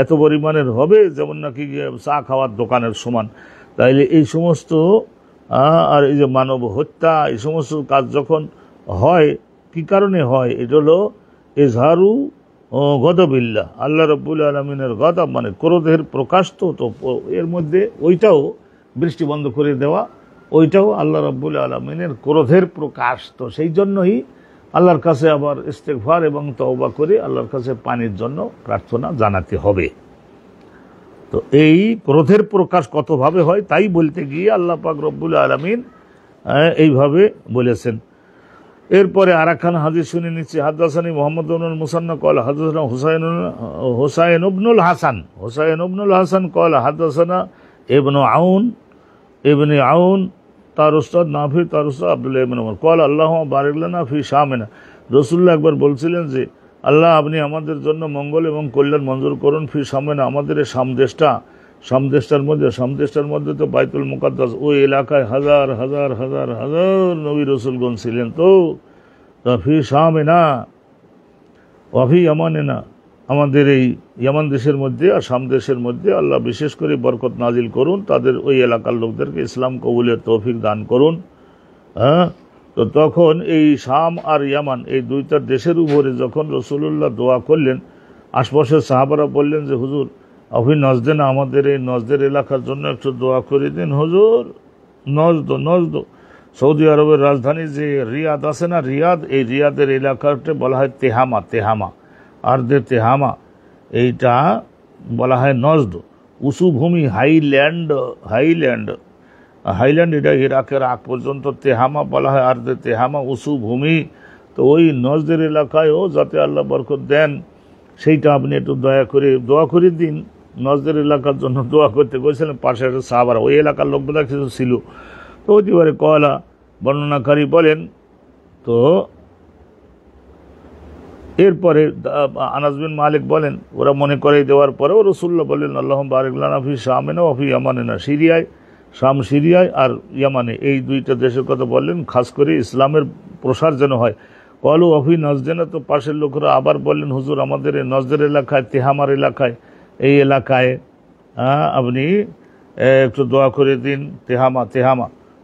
এত পরিমাণের হবে যেমন নাকি চা খাওয়ার দোকানের সমান। তাইলে এই সমস্ত আর এই যে মানব হত্যা, এই সমস্ত কাজ যখন হয়, কি কারণে হয়? এটা হলো এজহারু গদবিল্লাহ, আল্লাহ রাব্বুল আলামিনের গদব, মানে ক্রোধের প্রকাশ। তো এর মধ্যে ওইটাও বৃষ্টি বন্ধ করে দেওয়া, ওইটাও আল্লাহ রাব্বুল আলামিনের ক্রোধের প্রকাশ। তো সেই জন্যই আল্লাহর কাছে আবার ইস্তেগফার এবং তওবা করে আল্লাহর কাছে পানির জন্য প্রার্থনা জানাতে হবে। তো এই ক্রোধের প্রকাশ কতভাবে হয় তাই বলতে গিয়ে আল্লাহ পাক রব্বুল আলামিন এইভাবে বলেছেন। এরপরে আরাকান হাদিস শুনে নিচ্ছি। হাদাসানি মুহাম্মদ ইবনুল মুসান্না ক্বালা হাদাসানা হুসাইন ইবনুল হাসান ক্বালা হাদাসানা ইবনে আউন তার উস্তাদ নাফি, তার উস্তাদ আব্দুল্লাহ ইবনে উমর ক্বালা আল্লাহুম্মা বারিক লানা ফি শামিনা। রাসূলুল্লাহ একবার বলছিলেন যে আল্লাহ আপনি আমাদের জন্য মঙ্গল এবং কল্যাণ মঞ্জুর করুন, ফি শামিনা, আমাদের এই সামদেশটার মধ্যে তো বাইতুল মুকাদ্দাস, ওই এলাকায় হাজার হাজার হাজার হাজার নবী রসুলগণ ছিলেন। তো ফি শামিনা ওয়াফি ইয়ামানিনা, আমাদের এই ইয়ামান দেশের মধ্যে আর শাম দেশের মধ্যে আল্লাহ বিশেষ করে বরকত নাজিল করুন, তাদের ওই এলাকার লোকদেরকে ইসলাম কবুলের তৌফিক দান করুন। হ্যাঁ, তো তখন এই শাম আর ইয়ামান এই দুইটা দেশের উপরে যখন রসুল্লাহ দোয়া করলেন, আশপাশের সাহাবারা বললেন যে হুজুর আপনি নজদে না, আমাদের এই নজদের এলাকার জন্য একটু দোয়া করে দিন হুজুর। নজদ সৌদি আরবের রাজধানী যে রিয়াদ আছে না, রিয়াদ, এই রিয়াদের এলাকাটা বলা হয় তেহামা আর তেহামা, এইটা বলা হয় নজদ। উঁচু ভূমি, হাইল্যান্ড, এটা ইরাকের আগ পর্যন্ত তেহামা বলা হয়, আর তেহামা উঁচু ভূমি। তো ওই নজদের এলাকায়ও যাতে আল্লাহ বরকত দেন সেইটা আপনি একটু দোয়া করে দিন। নজদের এলাকার জন্য দোয়া করতে গেছিলেন পাশের সাহাবারা, ওই এলাকার লোকগুলা কিছু ছিল। তো অতিবারে কয়লা বর্ণনাকারী বলেন, তো এরপরে আনাস বিন মালিক বলেন ওরা মনে করে দেওয়ার পরেও রাসূলুল্লাহ বললেন আল্লাহুম্মা বারিক লানা ফি শামিনা ওয়া ফি ইয়ামানিনা, সিরিয়ায় আর ইয়ামানে, এই দুইটা দেশের কথা বললেন, খাস করে ইসলামের প্রসার যেন হয়। কলু অফি নজদেনা, তো পাশের লোকরা আবার বললেন হুজুর আমাদের এই নজদের এলাকায়, তেহামার এলাকায়, এই এলাকায় আপনি একটু দোয়া করে দিন,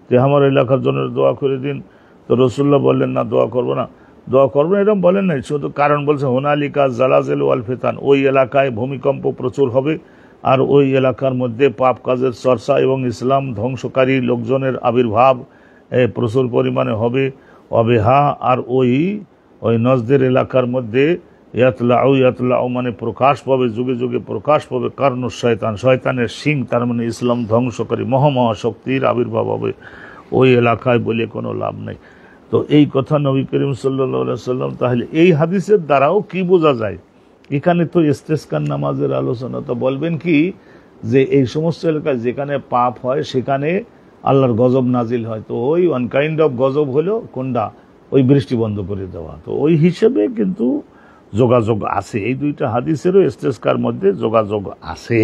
তেহামার এলাকার জন্য দোয়া করে দিন। তো রাসূলুল্লাহ বললেন না, দোয়া করবো না এরকম বলেন নাই, শুধু কারণ বলছে হুনালিকা জালাজিল ওয়াল ফিতান, ওই এলাকায় ভূমিকম্প প্রচুর হবে আর ওই এলাকার মধ্যে পাপ কাজের চর্চা এবং ইসলাম ধ্বংসকারী লোকজনের আবির্ভাব প্রচুর পরিমাণে হবে। অবেহা, আর ওই নজদের এলাকার মধ্যে ইয়াতলাউ মানে প্রকাশ পাবে, যুগে যুগে প্রকাশ পাবে, কারণ শয়তানের সিং, তার মানে ইসলাম ধ্বংসকারী মহাশক্তির আবির্ভাব হবে ওই এলাকায়, বলে কোনো লাভ নেই। তো এই কথা নবী করিম সাল্লাল্লাহু আলাইহি সাল্লাম, তাহলে এই হাদিসের দ্বারাও কি বোঝা যায়? এখানে তো ইস্তেসকার নামাজের আলোচনা, তো বলবেন কি যে এই সমস্ত এলাকায় যেখানে পাপ হয় সেখানে আল্লাহর গজব নাজিল হয়। তো ওই ওয়ান কাইন্ড অফ গজব হলো কোনটা? ওই বৃষ্টি বন্ধ করে দেওয়া। তো ওই হিসেবে কিন্তু যোগাযোগ আছে, এই দুইটা হাদিসেরও ইস্তেসকার মধ্যে যোগাযোগ আছে,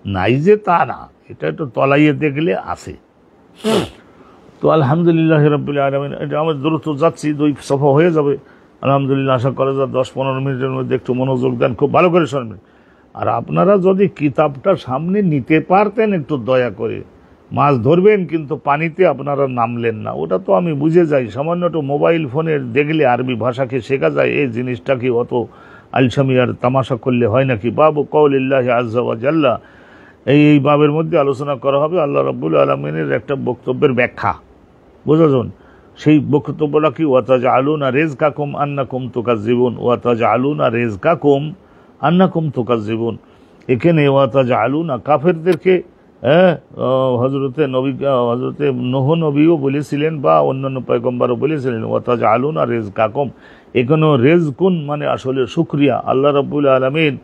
নাই যে তা না, এটা একটু তলাইয়ে দেখলে আছে। তো আলহামদুলিল্লাহ রাব্বিল আলামিন, এটা আমরা দ্রুত যাচ্ছি, 2 সফা হয়ে যাবে আলহামদুলিল্লাহ। আশা করা যায় 10-15 মিনিটের মধ্যে একটু মনোযোগ দেন, খুব ভালো করে শুনবেন। আর আপনারা যদি কিতাবটা সামনে নিতে পারতেন একটু দয়া করে, মাছ ধরবেন কিন্তু পানিতে আপনারা নামলেন না, ওটা তো আমি বুঝে যাই। সামান্য একটু মোবাইল ফোনে দেখলে আরবি ভাষাকে শেখা যায়, এই জিনিসটা কি অত আলসামি আর তামাশা করলে হয় নাকি? বাবু কওলিল্লাহি আযজা ওয়া জাল্লা, এই বাবের মধ্যে আলোচনা করা হবে আল্লাহ রাব্বুল আলামিনের একটা বক্তব্যের ব্যাখ্যা, বুঝেছেন? সেই বক্তব্যটা কি, ওয়াতাজআলুনা রিজকাকুম আন্নাকুম তুকাজ্জিবুন, ওয়াতাজআলুনা রিজকাকুম আন্নাকুম তুকাজ্জিবুন। এখানে ওয়াতাজআলুনা কাফেরদেরকে হযরতে নূহ নবীও বলেছিলেন বা অন্যান্য পয়গম্বরও বলেছিলেন ওয়াতাজআলুনা রিজকাকুম। এখানে রিজকুন মানে আসলে শুকরিয়া। আল্লাহ রাব্বুল আলামিন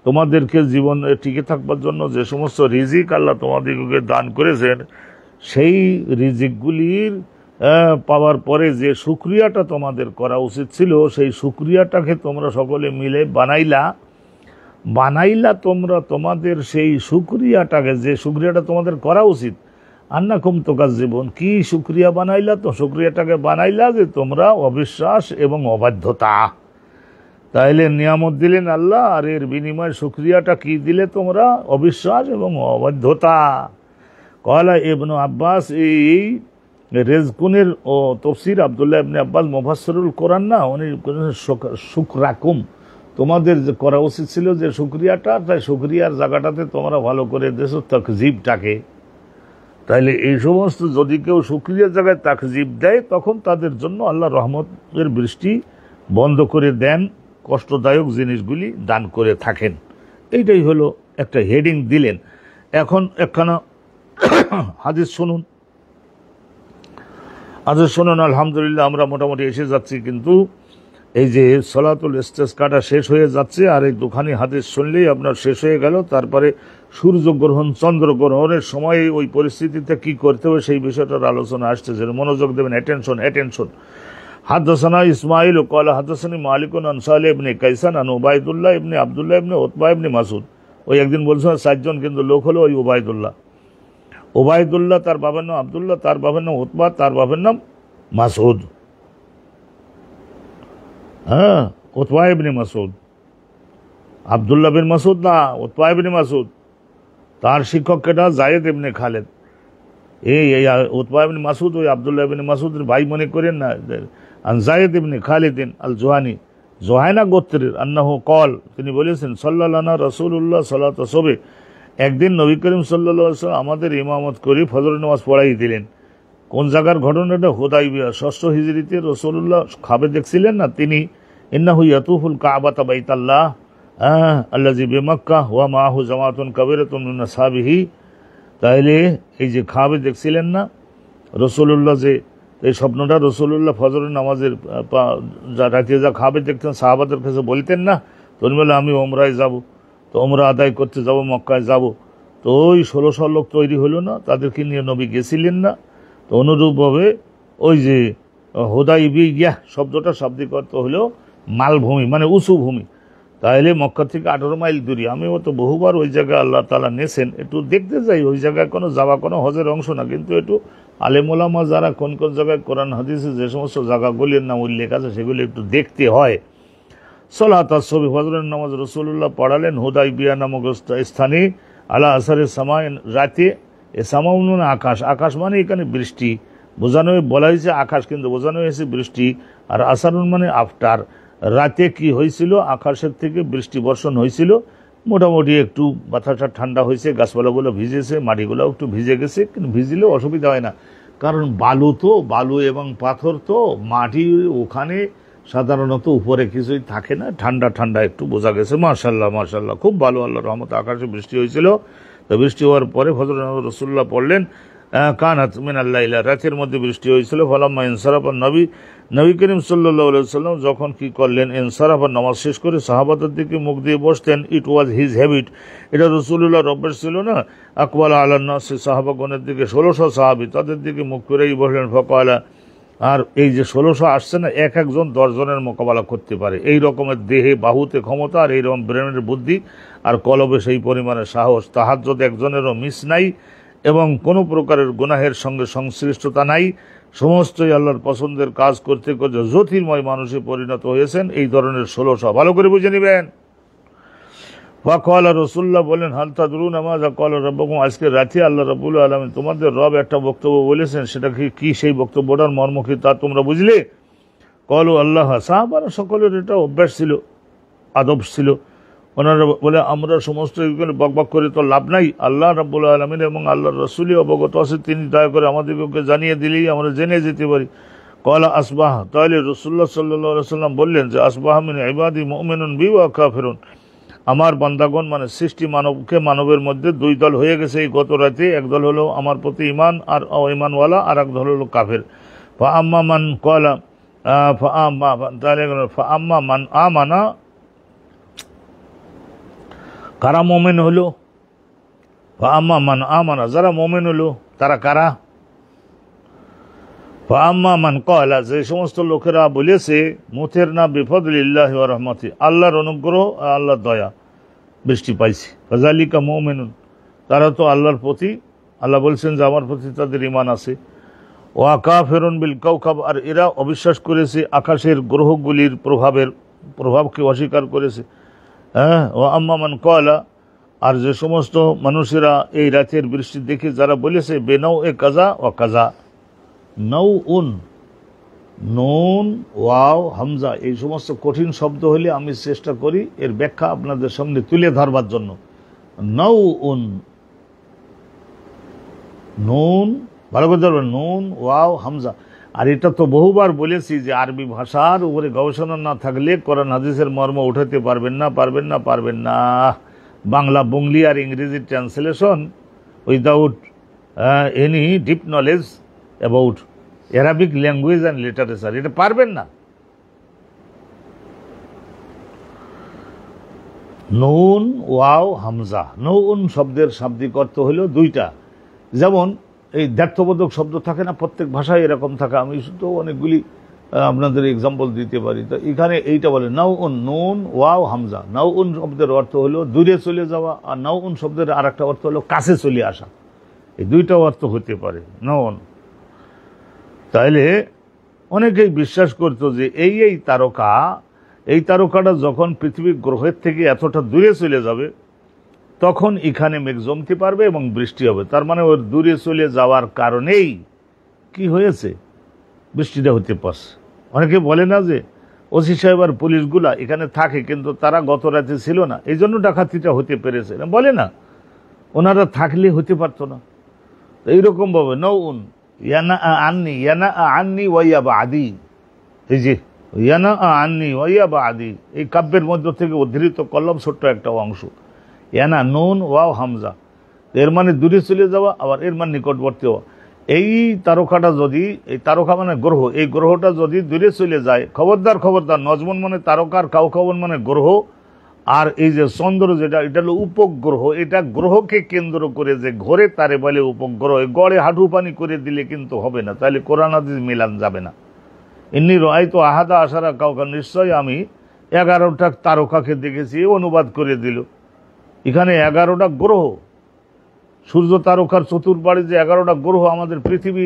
তোমাদেরকে জীবনে টিকে থাকবার জন্য যে সমস্ত রিজিক আল্লাহ তোমাদেরকে দান করেছেন, সেই রিজিকগুলির পাওয়ার পরে যে শুকরিয়াটা তোমাদের করা উচিত ছিল, সেই শুকরিয়াটাকে তোমরা সকলে মিলে বানাইলা তোমরা তোমাদের সেই শুকরিয়াটাকে, যে শুকরিয়াটা তোমাদের করা উচিত, আন্নাকুম তুকাজ্জিবুন। কি শুকরিয়া বানাইলা? তো শুকরিয়াটাকে বানাইলা যে তোমরা অবিশ্বাস এবং অবাধ্যতা। তাইলে নিয়ামত দিলেন আল্লাহ, আর এর বিনিময়ে শুকরিয়াটা কি দিলে তোমরা? অবিশ্বাস এবং অবাধ্যতা। কলা ইবনু আব্বাস, এই রেজকুনের ও তফসির আব্দুল্লাহ ইবনে আব্বাস মুফাসসিরুল কোরআন না, উনি শুকরাকুম, তোমাদের যে করা উচিত ছিল যে শুকরিয়াটা, তাই শুকরিয়ার জায়গাটাতে তোমরা ভালো করে দিয়েছো তাকজিবটাকে। তাইলে এই সমস্ত যদি কেউ শুকরিয়ার জায়গায় তাকজিব দেয়, তখন তাদের জন্য আল্লাহ রহমতের বৃষ্টি বন্ধ করে দেন, কষ্টদায়ক জিনিসগুলি দান করে থাকেন। এইটাই হলো একটা হেডিং দিলেন। এখন একখানা হাদিস শুনুন। আলহামদুলিল্লাহ আমরা মোটামুটি এসে যাচ্ছি, কিন্তু এই যে সলাতুল ইস্তেসকাটা শেষ হয়ে যাচ্ছে, আর এই দুখানি হাদিস শুনলেই আপনার শেষ হয়ে গেল। তারপরে সূর্যগ্রহণ, চন্দ্রগ্রহণের সময় ওই পরিস্থিতিতে কি করতে হবে সেই বিষয়টার আলোচনা আসছে, যেন মনোযোগ দেবেন। অ্যাটেনশন। হাদাসানা ইসমাইল ক্বালা হাদাসানি মালিকুন আন সালেহ ইবনে কাইসান আন উবাইদুল্লাহ ইবনে আব্দুল্লাহ ইবনে উতবা ইবনে মাসউদ। ওই একদিন বলছেন 4 জন, কিন্তু লোক হলো ওই উবাইদুল্লাহ, তার বাবার নাম আব্দুল্লাহ, তার বাবার নাম উতবা, তার বাবার নাম মাসউদ। উতবা ইবনে মাসউদ, আব্দুল্লাহ বিন মাসউদ না, উতবা ইবনে মাসউদ। তার শিক্ষক কেটা? যায়েদ ইবনে খালেদ। এই উতবা ইবনে মাসউদ ওই আব্দুল্লাহ ইবনে মাসউদের ভাই মনে করেন না। আন যায়েদ ইবনে খালিদিন আল জোহানি, জোহাইনা গোত্রের, আন্নাহু কল, তিনি বলেছেন সাল্লাল্লাহু রাসূলুল্লাহ সাল্লাতু সুবহ, একদিন নবী করিম সাল্লাল্লাহু আলাইহি ওয়াসাল্লাম আমাদের ইমামত করে ফজরের নামাজ পড়াই দিলেন। কোন জায়গার ঘটনাটা? হুদাইবিয়া, 6ষ্ঠ হিজরিতে রাসূলুল্লাহ খাবে দেখছিলেন না তিনি, ইন্নাহু ইয়াতুফুল কাবাতা বাইতাল্লাহ আল্লাযী বিমক্কাহ ওয়া মাআহু জামাতুন কাবীরাতুন মিন আসহাবিহি। তাইলে এই যে খাবে দেখছিলেন না রাসূলুল্লাহ, যে এই স্বপ্নটা রাসূলুল্লাহ ফজরের নামাজের রাতে যা খাবে দেখতেন, সাহাবাদের কাছে বলতেন না, তোর বলে আমি ওমরায় যাব, তো ওমরা আদায় করতে যাব, মক্কায় যাব। তো ওই 1600 লোক তৈরি হলো না, তাদেরকে নিয়ে নবী গেছিলেন না। তো অনুরূপভাবে ওই যে হুদাইবিয়া শব্দটা শাব্দিক অর্থ হলো মালভূমি, মানে উঁচু ভূমি। তাহলে মক্কা থেকে 18 মাইল দূরে। আমিও তো বহুবার ওই জায়গায় আল্লাহ তাআলা নেছেন, একটু দেখতে যাই। ওই জায়গায় কোনো যাওয়া কোনো হজের অংশ না, কিন্তু একটু আলেম ওলামা যারা কোন কোন জায়গায় কোরআন হাদিসে যে সমস্ত জায়গাগুলির নাম উল্লেখ আছে সেগুলি একটু দেখতে হয়। সলাত আসবি, ফজরের নামাজ রাসূলুল্লাহ পড়ালেন হুদাইবিয়া নামক স্থানে, আলা আসারের সামায়, রাতে। এ সামাউন মানে আকাশ, আকাশ মানে এখানে বৃষ্টি বোঝানো, বলা হয়েছে আকাশ, কিন্তু বোঝানো হয়েছে বৃষ্টি। আর আসারুন মানে আফটার। রাতে কি হয়েছিল? আকাশের থেকে বৃষ্টি বর্ষণ হয়েছিল, মোটামুটি একটু বাতাসটা ঠান্ডা হয়েছে, গাছপালাগুলো ভিজেছে, মাটিগুলো একটু ভিজে গেছে, কিন্তু ভিজলেও অসুবিধা হয় না, কারণ বালু এবং পাথর তো, মাটি ওখানে সাধারণত উপরে কিছুই থাকে না, ঠান্ডা ঠান্ডা একটু বোঝা গেছে। মাশাআল্লাহ মাশাআল্লাহ, খুব ভালো, আল্লাহর রহমতে আকাশে বৃষ্টি হয়েছিল। তো বৃষ্টি হওয়ার পরে ফজর রাসূলুল্লাহ পড়লেন কানাত মিনাল লাইলা, রাতের মধ্যে বৃষ্টি হয়েছিল। ফালাম্মা ইনসারাফা নবী করিম সাল্লাল্লাহু আলাইহি ওয়াসাল্লাম যখন কি করলেন, ইনসারাফা নামাজ শেষ করে সাহাবাদের দিকে মুখ দিয়ে বসতেন। ইট ওয়াজ হিজ হ্যাবিট, এটা রাসূলুল্লাহর অভ্যাস ছিল না। আকবাল আলান নাস, সাহাবাগণের দিকে 1600 সাহাবী, তাদের দিকে মুখ করেই বসলেন। ফাকালা, আর এই যে 1600 আসছে না, এক একজন 10 জনের মোকাবেলা করতে পারে, এই রকমের দেহে বাহুতে ক্ষমতা, আর এইরকম ব্রেনের বুদ্ধি, আর কলবে সেই পরিমাণে সাহস। তাহাজ্জুদ একজনেরও মিস নাই, এবং কোনো প্রকারের গুনাহের সঙ্গে সংশ্লিষ্টতা নাই। সমস্তই আল্লাহর পছন্দের কাজ করতে করতে জ্যোতির্ময় মানুষে পরিণত হয়েছেন। এই ধরনের 1600 ভালো করে বুঝে নেবেন। ওয়াকালা রাসূলুল্লাহ বলেন, হাল তাদরুনা মাযা ক্বালা রাব্বুকুম, আজকে রাতে আল্লাহ রাব্বুল আলামিন তোমাদের রব একটা বক্তব্য বলেছেন, সেটা কি সেই বক্তব্যটার মর্ম কি তা তোমরা বুঝলে? ক্বালু আল্লাহ, সাহাবারা সকলের এটা অভ্যাস ছিল, আদব ছিল। ওনারা বলে আমরা সমস্ত এগুলো বকবক করে তো লাভ নাই, আল্লাহ রাব্বুল আলামিন এবং আল্লাহর রাসূলই অবগত আছে, তিনি দয়া করে আমাদেরকে জানিয়ে দিলেই আমরা জেনে যেতে পারি। কলা আসবাহ, তাহলে রাসূলুল্লাহ সাল্লাল্লাহু আলাইহি ওয়াসাল্লাম বললেন যে আসবাহ মিন ইবাদি মুমিনুন বি ওয়া কাফিরুন, আমার বান্দাগণ মানে সৃষ্টি মানবের মধ্যে দুই দল হয়ে গেছে এই গত রাতে। এক দল হলো আমার প্রতি ঈমান আর ঈমানওয়ালা, আর এক দল হলো কাফের। ফা আম্মা মান ক্বালা ফা আম্মা মান আমানা, কারা মুমিন হলো? ফা আম্মা মান আমানা, যারা মুমিন হলো তারা কারা? ফা আম্মা মান ক্বালা, যে সমস্ত লোকেরা বলেছে মুতিরনা বিফদলিল্লাহি ওয়া রাহমাতি, আল্লাহর অনুগ্রহ আর আল্লাহর দয়া বৃষ্টি পাইছি, ফাযালিকা মুমিনুন, তারা তো আল্লাহর প্রতি, আল্লাহ বলছেন যে আমার প্রতি তাদের ঈমান আছে। ওয়া কাফিরুন বিল কাওকাব, আর এরা অবিশ্বাস করেছে আকাশের গ্রহগুলির প্রভাবকে অস্বীকার করেছে। হ্যাঁ, ওয়া আম্মা মান ক্বালা, আর যে সমস্ত মানুষেরা এই রাতের বৃষ্টি দেখে যারা বলেছে বেনাও এ কাজা ও কাজা, নৌ উন, নুন ওয়াও হামজা, এই সমস্ত কঠিন শব্দ হলে আমি চেষ্টা করি এর ব্যাখ্যা আপনাদের সামনে তুলে ধরবার জন্য। নৌ উন, নুন, ভালো করে ধরবেন, নুন ওয়াও হামজা। আর এটা তো বহুবার বলেছি যে আরবি ভাষার উপরে গবেষণা না থাকলে কোরআন হাদিসের মর্ম উঠাতে পারবেন না। বাংলা বঙ্গলি আর ইংরেজি translation without any deep knowledge about Arabic language and literature, এটা পারবেন না। নুন ওয়াও হামজা, নৌন শব্দের শাব্দিক অর্থ হলো দুইটা। যেমন এই দ্ব্যর্থবোধক শব্দ থাকে না, প্রত্যেক ভাষায় এরকম থাকে, আমি শুধু অনেকগুলি আপনাদের এক্সাম্পল দিতে পারি। তো এখানে এইটা বলে নাউন, নুন ওয়াও হামজা। নাউন শব্দের অর্থ হলো দূরে চলে যাওয়া, আর নাউন শব্দের আর একটা অর্থ হলো কাছে চলে আসা। এই দুইটা অর্থ হতে পারে নাউন। তাইলে অনেকেই বিশ্বাস করতো যে এই তারকাটা যখন পৃথিবীর গ্রহের থেকে এতটা দূরে চলে যাবে তখন এখানে মেঘ জমতে পারবে এবং বৃষ্টি হবে। তার মানে ওর দূরে চলে যাওয়ার কারণেই কি হয়েছে, বৃষ্টিটা হতে পারছে। অনেকে বলে না যে ওসি সাহেব আর পুলিশগুলা এখানে থাকে কিন্তু তারা গত রাতে ছিল না, এই জন্য ডাকাতিটা হতে পেরেছে, বলে না, ওনারা থাকলে হতে পারতো না। এইরকম ভাবে নৌন ইয়ানা আন্নি ওয়াইয়া বা আদি, এই যে ইয়ানা আন্নি ওয়াইয়া বা আদি, এই কাব্যের মধ্য থেকে উদ্ধৃত করলাম ছোট্ট একটা অংশ। ইয়ানা নুন ওয়াও হামজা, এর মানে দূরে চলে যাওয়া, আবার এর মানে নিকটবর্তী হওয়া। এই তারকাটা যদি, এই তারকা মানে গ্রহ, এই গ্রহটা যদি দূরে চলে যায়, খবরদার নজমন মানে তারকার, কাউকাবন মানে গ্রহ, আর এই যে চন্দ্র যেটা, এটা হলো উপগ্রহ। এটা গ্রহকে কেন্দ্র করে যে ঘোরে তারে বলে উপগ্রহ। গড়ে হাঁটু পানি করে দিলে কিন্তু হবে না, তাহলে কোরআন হাদিস মিলান যাবে না। ইন্নী রাআইতু আহাদা আশারা কাওকাব, নিশ্চয় আমি 11টা তারকাকে দেখেছি, অনুবাদ করে দিল। এখানে 11টা গ্রহ, সূর্য তারকার চতুর্পাড়ে যে 11টা গ্রহ, আমাদের পৃথিবী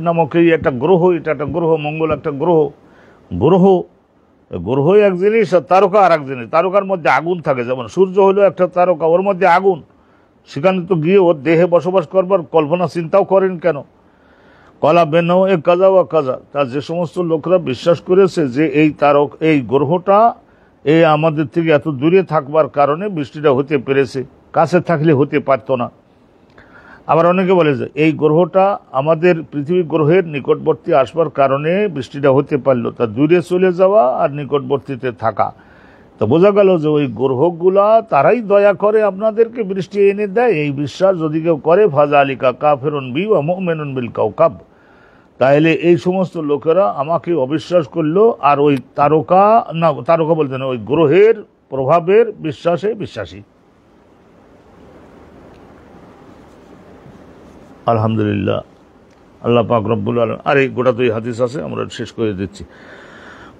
নামক এই একটা গ্রহ, এটা একটা গ্রহ, মঙ্গল একটা গ্রহ এক জিনিস আর তারকা আর এক জিনিস। তারকার মধ্যে আগুন থাকে, যেমন সূর্য হলো একটা তারকা, ওর মধ্যে আগুন, সেখানে তো গিয়ে ওর দেহে বসবাস করবার কল্পনা চিন্তাও করেন কেন? কলা বেনাও এ কাজা বা কাজা, তার যে সমস্ত লোকরা বিশ্বাস করেছে যে এই গ্রহটা আমাদের থেকে এত দূরে থাকবার কারণে বৃষ্টিটা হতে পেরেছে, কাছে থাকলে হতে পারতো না। আবার অনেকে বলে যে এই গ্রহটা আমাদের পৃথিবী গ্রহের নিকটবর্তী আসবার কারণে বৃষ্টিটা হতে পারলো, তা দূরে চলে যাওয়া আর নিকটবর্তীতে থাকা। তো বোঝা গেল যে ওই গ্রহগুলা তারাই দয়া করে আপনাদেরকে বৃষ্টি এনে দেয়, এই বিশ্বাস যদি কেউ করে, ফাযালিকা কাফিরুন বি ওয়া মুমিনুন বিল কাওকাব, তাহলে এই সমস্ত লোকেরা আমাকে অবিশ্বাস করলো আর ওই তারকা বলতে না, ওই গ্রহের প্রভাবের বিশ্বাসী। আলহামদুলিল্লাহ, আল্লাহ পাক রব্বুল আলামিন। আর এই গোটা দুই হাদিস আছে, আমরা শেষ করে দিচ্ছি।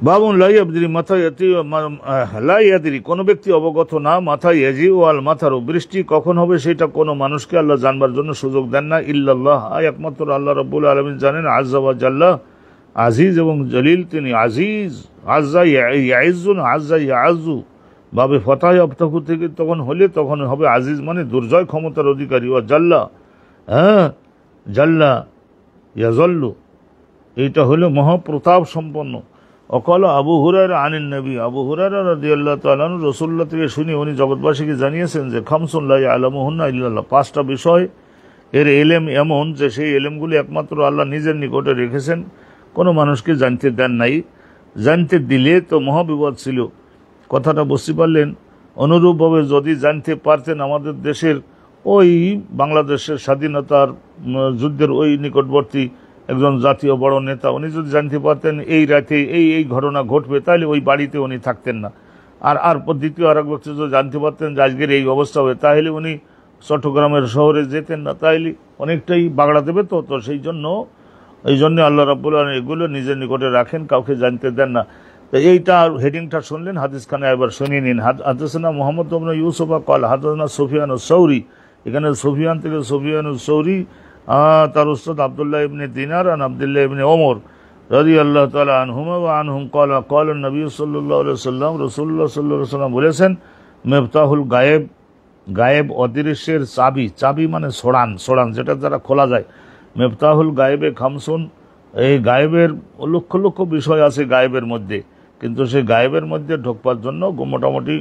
বাবুন লা ইয়াদরি, কোনো ব্যক্তি অবগত না, মাথা ইয়াজি ওয়াল মাথারু, বৃষ্টি কখন হবে সেটা কোনো মানুষকে আল্লাহ জানবার জন্য সুযোগ দেন না, ইল্লাল্লাহ, একমাত্র আল্লাহ রব্বুল আলামিন জানেন। আযযা ওয়া জাল্লা, আজিজ এবং জলিল তিনি। আজিজ, আযযা ইয়াইজুন, আযযা ইয়াযু, বাবে ফতাহ আবতাকু থেকে তখন হবে আজিজ মানে দুর্জয় ক্ষমতার অধিকারী। ও জাল্লা, হ্যাঁ জাল্লা ইয়াজল্লু, এইটা হলো মহাপ্রতাপ সম্পন্ন। অকাল আবু হুরায়রা আনিন নবী, আবু হুরায়রা রাদিয়াল্লাহু তাআলা আনহু রাসূলুল্লাহ থেকে শুনে উনি জগৎবাসীকে জানিয়েছেন যে খামসুন লা ইয়ালামুহুন্না ইল্লাল্লাহ, 5টা বিষয় এর এলেম এমন যে সেই এলেমগুলি একমাত্র আল্লাহ নিজের নিকটে রেখেছেন, কোনো মানুষকে জানতে দেন নাই। জানতে দিলে তো মহাবিপদ ছিল। কথাটা বুঝতে পারলেন? অনুরূপভাবে যদি জানতে পারতেন আমাদের দেশের ওই বাংলাদেশের স্বাধীনতার যুদ্ধের ওই নিকটবর্তী একজন জাতীয় বড় নেতা, উনি যদি জানতে পারতেন এই রাতে এই ঘটনা ঘটবে, তাহলে ওই বাড়িতে উনি থাকতেন না। আর দ্বিতীয় আর এক ব্যক্তি যদি জানতে পারতেন যে আজকের এই অবস্থা হবে, তাহলে উনি চট্টগ্রামের শহরে যেতেন না, তাইলে অনেকটাই বাগড়া দেবে। তো এই জন্য আল্লাহ রাব্বুল আলামিন এগুলো নিজের নিকটে রাখেন, কাউকে জানতে দেন না। তো এইটা হেডিংটা শুনলেন, হাদিসখানে একবার শুনিয়ে নিন। হাদাসানা মুহাম্মদ ইবনে ইউসুফ ক্বাল হাদাসানা সুফিয়ান আস-সাউরি, এখানে সুফিয়ান থেকে সুফিয়ান আস-সাউরি, তার উস্তাদ আব্দুল্লাহ ইবনে দিনার আন আব্দুল্লাহ ইবনে ওমর রাদিয়াল্লাহু তাআলা আনহুমা ওয়া আনহুম ক্বালা ক্বালা নবী সাল্লাল্লাহু আলাইহি ওয়াসাল্লাম, রাসূলুল্লাহ সাল্লাল্লাহু আলাইহি ওয়াসাল্লাম বলেছেন, মিফতাহুল গায়েব, গায়েব অদৃশ্যের চাবি, চাবি মানে সোড়ান যেটা দ্বারা খোলা যায়। মিফতাহুল গায়েবে খামসুন, এই গায়েবের লক্ষ লক্ষ বিষয় আছে গায়েবের মধ্যে, কিন্তু সেই গায়েবের মধ্যে ঢোকবার জন্য মোটামুটি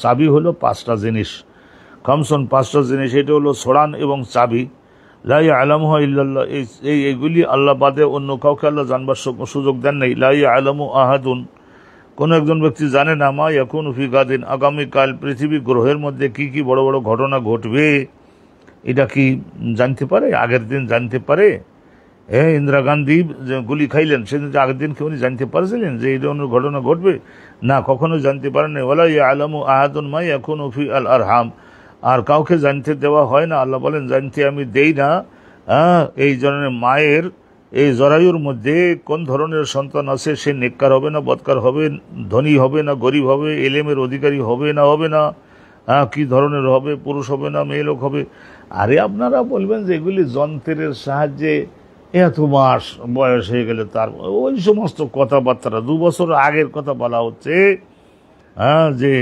চাবি হলো 5টা জিনিস। খামসুন 5টা জিনিস, এটা হলো সোড়ান এবং চাবি। লা ইয়ালামুহা ইল্লাল্লাহ, এইগুলি আল্লাহ বাদে অন্য কাউকে আল্লাহ জানবার সুযোগ দেন নাই। লা ইয়ালামু আহাদুন, কোন একজন ব্যক্তি জানে না, মা ইয়াকুনু ফি গাদিন, আগামীকাল পৃথিবী গ্রহের মধ্যে কি কি বড় বড় ঘটনা ঘটবে, এটা কি জানতে পারে? আগের দিন জানতে পারে? ইন্দিরা গান্ধী যে গুলি খাইলেন, সেদিন আগের দিন কেউ জানতে পারছিলেন যে এই ধরনের ঘটনা ঘটবে? না, কখনো জানতে পারেন। ওয়ালা ইয়ালামু আহাদুন মা ইয়াকুনু ফি আল আরহাম, আর কাউকে জানতে দেওয়া হয় না। আল্লাহ বলেন জানতে আমি দেই না এই ধরনের মায়ের এই জরায়ুর মধ্যে কোন ধরনের সন্তান আছে, সে নেককার হবে না বদকার হবে, ধনী হবে না গরিব হবে, এলেমের অধিকারী হবে না, কি ধরনের হবে, পুরুষ হবে না মেয়ে লোক হবে। আরে আপনারা বলবেন যে এগুলি যন্ত্রের সাহায্যে এত মাস বয়স হয়ে গেলে তার ওই সমস্ত কথাবার্তা 2 বছর আগের কথা বলা হচ্ছে, যে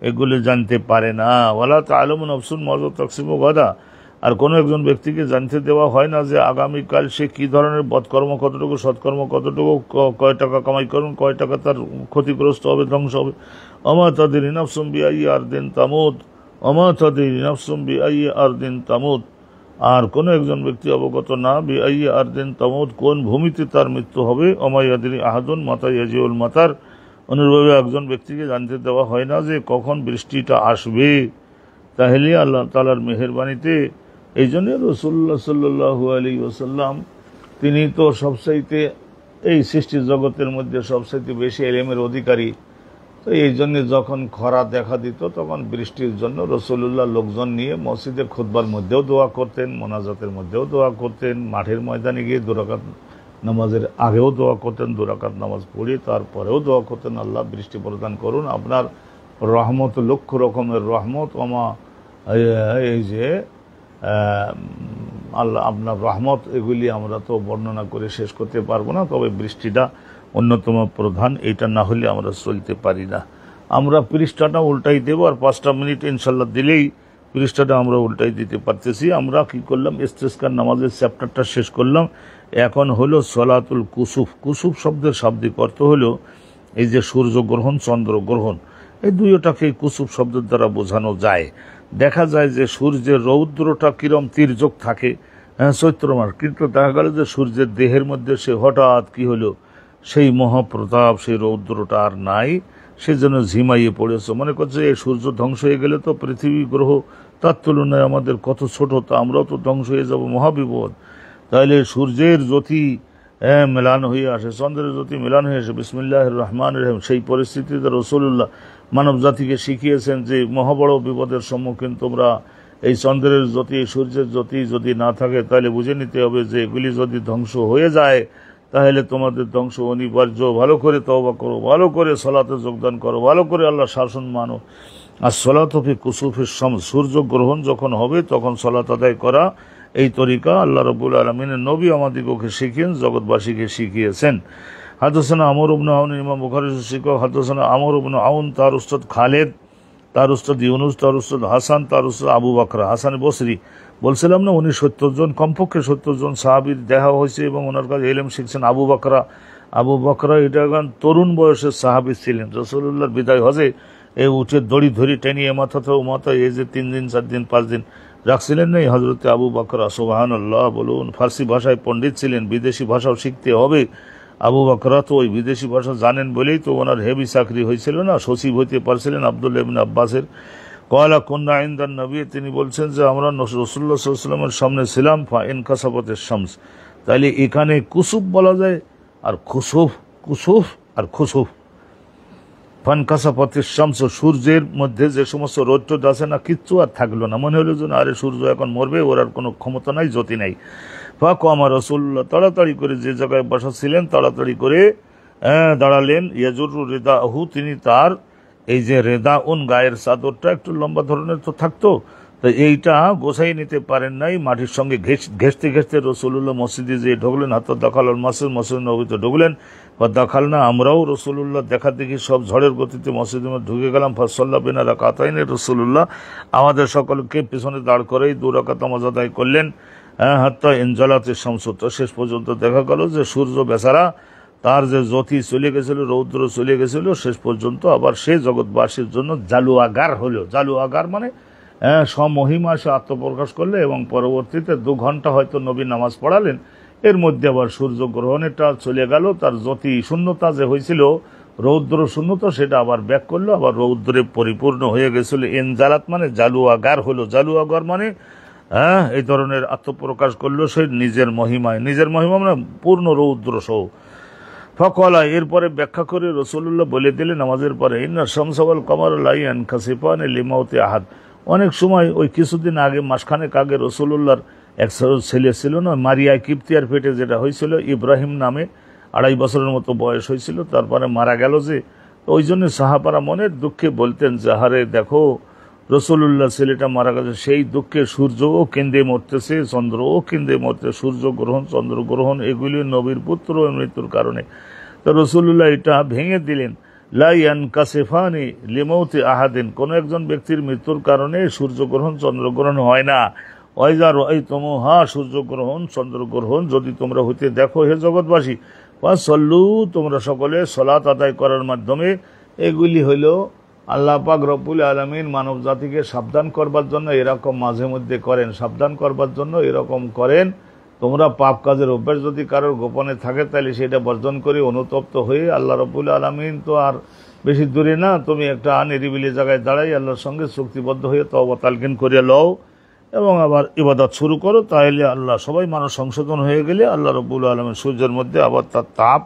এগুলি জানতে পারে না। ওয়ালা তা'লামু নাফসুন মা তাকসিবু গাদা, আর কোনো একজন ব্যক্তিকে জানতে দেওয়া হয় না যে আগামীকাল সে কি ধরনের বদকর্ম কতটুকু, সৎকর্ম কতটুকু, কয় টাকা কামাই করুন, কয় টাকা তার ক্ষতিগ্রস্ত হবে, ধ্বংস হবে। ওমা তাদরি নাফসুম বিআইয়ি আরদিন তামুত, ওমা তাদরি নাফসুম বিআইয়ি আরদিন তামুত, আর কোনো একজন ব্যক্তি অবগত না বিআইয়ি আরদিন তামুত, কোন ভূমিতে তার মৃত্যু হবে। ওমা ইয়াদরি আহাদুন মাতা ইয়াজিউল মাতার, অনুরূপভাবে একজন ব্যক্তিকে জানতে দেওয়া হয় না যে কখন বৃষ্টিটা আসবে। তাহলে আল্লাহ তাআলার মেহেরবানিতে এই জন্য রাসূলুল্লাহ সাল্লাল্লাহু আলাইহি ওয়াসাল্লাম তিনি তো সবচাইতে এই সৃষ্টি জগতের মধ্যে সবচাইতে বেশি ইলমের অধিকারী। তো এই জন্য যখন খরা দেখা দিত তখন বৃষ্টির জন্য রাসূলুল্লাহ লোকজন নিয়ে মসজিদে খুতবার মধ্যেও দোয়া করতেন, মোনাজাতের মধ্যেও দোয়া করতেন, মাঠের ময়দানে গিয়ে 2 রাকাত নামাজের আগেও দোয়া করতেন, 2 রাকাত নামাজ পড়ে তারপরেও দোয়া করতেন, আল্লাহ বৃষ্টি প্রদান করুন, আপনার রহমত, লক্ষ রকমের রহমত, এই যে আল্লাহ আপনার রহমত, এগুলি আমরা তো বর্ণনা করে শেষ করতে পারবো না। তবে বৃষ্টিটা অন্যতম প্রধান, এটা না হলে আমরা চলতে পারি না। আমরা পৃষ্ঠাটা উল্টাই দেবো, আর 5টা মিনিট ইনশাল্লাহ দিলেই পৃষ্ঠাটা আমরা উল্টাই দিতে পারতেছি। আমরা কি করলাম, ইস্তেসকার নামাজের চ্যাপ্টারটা শেষ করলাম। এখন হলো সলাতুল কুসুফ। কুসুফ শব্দের শাব্দিক অর্থ হলো এই যে সূর্যগ্রহণ, চন্দ্রগ্রহণ, এই দুইটাকে কুসুফ শব্দের দ্বারা বোঝানো যায়। দেখা যায় যে সূর্যের রৌদ্রটা কিরম তির্যক থাকে চৈত্র মাস, কিন্তু দেখা গেল যে সূর্যের দেহের মধ্যে সে হঠাৎ কি হলো, সেই মহাপ্রতাপ, সেই রৌদ্রটা আর নাই, সেজন্য ঝিমাইয়ে পড়েছে। মনে করছে এই সূর্য ধ্বংস হয়ে গেলে তো পৃথিবী গ্রহ তার তুলনায় আমাদের কত ছোট, তা আমরাও তো ধ্বংস হয়ে যাব, মহাবিপদ। তাহলে সূর্যের জ্যোতি মেলান হয়ে আসে, চন্দ্রের জ্যোতি মেলান হয়ে আসে, বিসমিল্লাহির রহমানির রহিম। সেই পরিস্থিতিতে রাসূলুল্লাহ মানব জাতিকে শিখিয়েছেন যে মহাবড় বিপদের সম্মুখীন তোমরা, এই চন্দ্রের জ্যোতি, সূর্যের জ্যোতি যদি না থাকে তাহলে বুঝে নিতে হবে যে এগুলি যদি ধ্বংস হয়ে যায় তাহলে তোমাদের ধ্বংস অনিবার্য। ভালো করে তওবা করো, ভালো করে সালাতে যোগদান করো, ভালো করে আল্লাহ শাসন মানো। আর সালাত ফি কুসুফিস শামস, সূর্য গ্রহণ যখন হবে তখন সালাত আদায় করা, এই তরিকা আল্লাহ রাব্বুল আলামিনের নবী আমাদিগকে শিখিয়েছেন, জগৎবাসীকে শিখিয়েছেন। হাদাসানা আমর ইবনে আউন, ইমাম বুখারীর শিক্ষক। হাদাসানা আমর ইবনে আউন, তার উস্তাদ খালেদ, তার উস্তাদ ইউনুস, তার উস্তাদ হাসান, তার উস্তাদ আবু বকর। হাসান বসরি বলছিলাম না, উনি 70 জন, কমপক্ষে 70 জন সাহাবীর দেখা হয়েছে এবং ওনার কাছে ইলম শিখছেন। আবু বকরা আবু বকর এটা এখন তরুণ বয়সের সাহাবী ছিলেন। রাসূলুল্লাহর বিদায় হজে এই উটের দড়ি ধরি টেনিয়ে মাথা এই যে 3 দিন 4 দিন 5 দিন রাখছিলেন না হযরত আবু বকর, সুবহানাল্লাহ বলুন। ফার্সি ভাষায় পণ্ডিত ছিলেন, বিদেশি ভাষাও শিখতে হবে। আবু বকর তো ওই বিদেশি ভাষা জানেন বলেই তো ওনার হেভি চাকরি হয়েছিল না, সচিব হইতে পারছিলেন আব্দুল্লাহ ইবনে আব্বাসের। কয়লা কুন্না ইনদান নবী, তিনি বলছেন যে আমরা রাসূলুল্লাহ সাল্লাল্লাহু আলাইহি ওয়াসাল্লামের সামনে ছিলাম। ফা ইনকাসাবাতিশ শামস, তাইলে এখানে কুসুফ বলা যায় আর খুসুফ, কুসুফ আর খুসুফ। ফানকাসাবাতিশ শামস, সূর্যের মধ্যে যে সমস্ত রোদ আছে না, কিচ্ছু আর থাকলো না, মনে হলো যে আরে সূর্য এখন মরবে, ওর আর কোনো ক্ষমতা নাই, জ্যোতি নাই। ফাকামা রাসূলুল্লাহ, তাড়াতাড়ি করে যে জায়গায় বসা ছিলেন তাড়াতাড়ি করে দাঁড়ালেন। ইয়াজুরু রিদাহু, তিনি তার এই যে রেদাউন গায়ের চাদরটা একটু লম্বা ধরনের তো থাকতো, তো এইটা গোছাই নিতে পারেন নাই, মাটির সঙ্গে ঘেঁষতে ঘেঁষতে রাসূলুল্লাহ মসজিদে যে ঢুকলেন। হাত দাখাল মসজিদ নববীতে ঢুকলেন। বা দাখাল না, আমরাও রাসূলুল্লাহ দেখা দেখি সব ঝড়ের গতিতে মসজিদে ঢুকে গেলাম। ফাসাল্লা বিনা রাকাতাইন, রাসূলুল্লাহ আমাদের সকলকে পিছনে দাঁড় করেই 2 রাকাত নামাজ আদায় করলেন। হাত্তা ইনজালাতিশ শামসু, তো শেষ পর্যন্ত দেখা গেল যে সূর্য বেচারা, তার যে জ্যোতি চলে গেছিল, রৌদ্র চলে গেছিল, শেষ পর্যন্ত আবার সে জগৎবাসীর জন্য জালুয়াগার হলো। জালুয়াগার মানে স্বমহিমা সে আত্মপ্রকাশ করলে, এবং পরবর্তীতে 2 ঘন্টা হয়তো নবী নামাজ পড়ালেন। এর মধ্যে আবার সূর্য গ্রহণেরটা চলে গেল, তার জ্যোতি শূন্যতা যে হয়েছিল, রৌদ্র শূন্যতা, সেটা আবার ব্যাক করলো, আবার রৌদ্রে পরিপূর্ণ হয়ে গেছিল। এনজালাত মানে জালুয়াগার হলো। জালুয়াগার মানে এই ধরনের আত্মপ্রকাশ করলো সে নিজের মহিমায়, নিজের মহিমা মানে পূর্ণ রৌদ্র সহ। ফকলা, এরপরে ব্যাখ্যা করে রাসূলুল্লাহ বলে দিলেন নামাজের পরে, ইন্না শামসা ওয়াল কমারা লা ইয়ানকাসিফান লিমাউতি আহাদ। অনেক সময় ওই কিছুদিন আগে, মাসখানেক আগে রাসূলুল্লাহর এক ছেলে ছিল না, মারিয়া কিপ্তিয়ার পেটে যেটা হয়েছিল, ইব্রাহিম নামে, 2.5 বছরের মতো বয়স হয়েছিল, তারপরে মারা গেল যে। ওই জন্য সাহাবারা মনের দুঃখে বলতেন যে হারে দেখো রাসূলুল্লাহ ছেলেটা মারা গেছে, সেই দুঃখে সূর্যও কেঁদে মরতেছে, চন্দ্রও কেঁদে মরতেছে। সূর্যগ্রহণ চন্দ্রগ্রহণ এগুলি নবীর পুত্র মৃত্যুর কারণে। তো রাসূলুল্লাহ এটা ভেঙে দিলেন, লা ইয়ানকাসিফানি লিমাউতি আহাদিন, কোন একজন ব্যক্তির মৃত্যুর কারণে সূর্যগ্রহণ চন্দ্রগ্রহণ হয় না। ওয়াইজা রাআইতুমুহা, সূর্যগ্রহণ চন্দ্রগ্রহণ যদি তোমরা হইতে দেখো হে জগৎবাসী, ফাসাল্লু, তোমরা সকলে সালাত আদায় করার মাধ্যমে। এগুলি হইল আল্লাহ পাক রব্বুল আলামিন মানব জাতিকে সাবধান করবার জন্য এরকম মাঝে মধ্যে করেন, সাবধান করবার জন্য এরকম করেন। তোমরা পাপ কাজের অভ্যাস যদি কারোর গোপনে থাকে, তাহলে সেটা বর্জন করে অনুতপ্ত হয়ে, আল্লাহ রব্বুল আলামিন তো আর বেশি দূরে না, তুমি একটা নিরিবিলি জায়গায় দাঁড়াই আল্লাহর সঙ্গে চুক্তিবদ্ধ হয়ে তওবা তালকিন করে লও এবং আবার ইবাদত শুরু করো। তাহলে আল্লাহ, সবাই মানুষ সংশোধন হয়ে গেলে আল্লাহ রব্বুল আলামিন সূর্যের মধ্যে আবার তার তাপ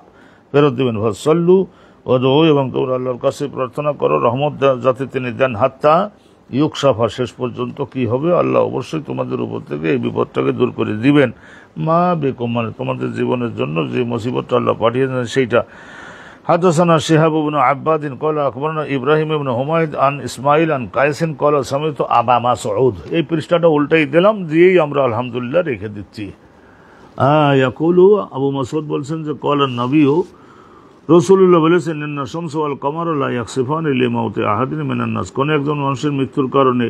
ফেরত দেবেন। ফাসাল্লু ওদু, এবং তোমরা আল্লাহর কাছে প্রার্থনা করো রহমত যাতে তিনি দেন। হাত্তা ইউকশাফা, শেষ পর্যন্ত কি হবে, আল্লাহ অবশ্যই তোমাদের উপর থেকে এই বিপদটাকে দূর করে দিবেন। মা বেকুম, মানে তোমাদের জীবনের জন্য যে মুসিবতটা আল্লাহ পাঠিয়েছেন সেইটা। হাদাসানা শিহাব ইবনে আব্বাদিন ক্বালা আখবারনা ইব্রাহিম ইবনে হুমায়দ আন ইসমাইল আন কায়সিন ক্বালা সামিতু আবা মাসউদ। এই পৃষ্ঠাটা উল্টাই দিলাম, দিয়েই আমরা আলহামদুলিল্লাহ রেখে দিচ্ছি। ইয়াকুলু, আবু মাসউদ বলছেন যে ক্বালা নবীও, রাসূলুল্লাহ বলেছেন, ইন্না শামসা ওয়াল কমারা লা ইয়াকসিফানি লিমাউতি আহাদিন মিনান নাস, কোন একজন মানুষের মৃত্যুর কারণে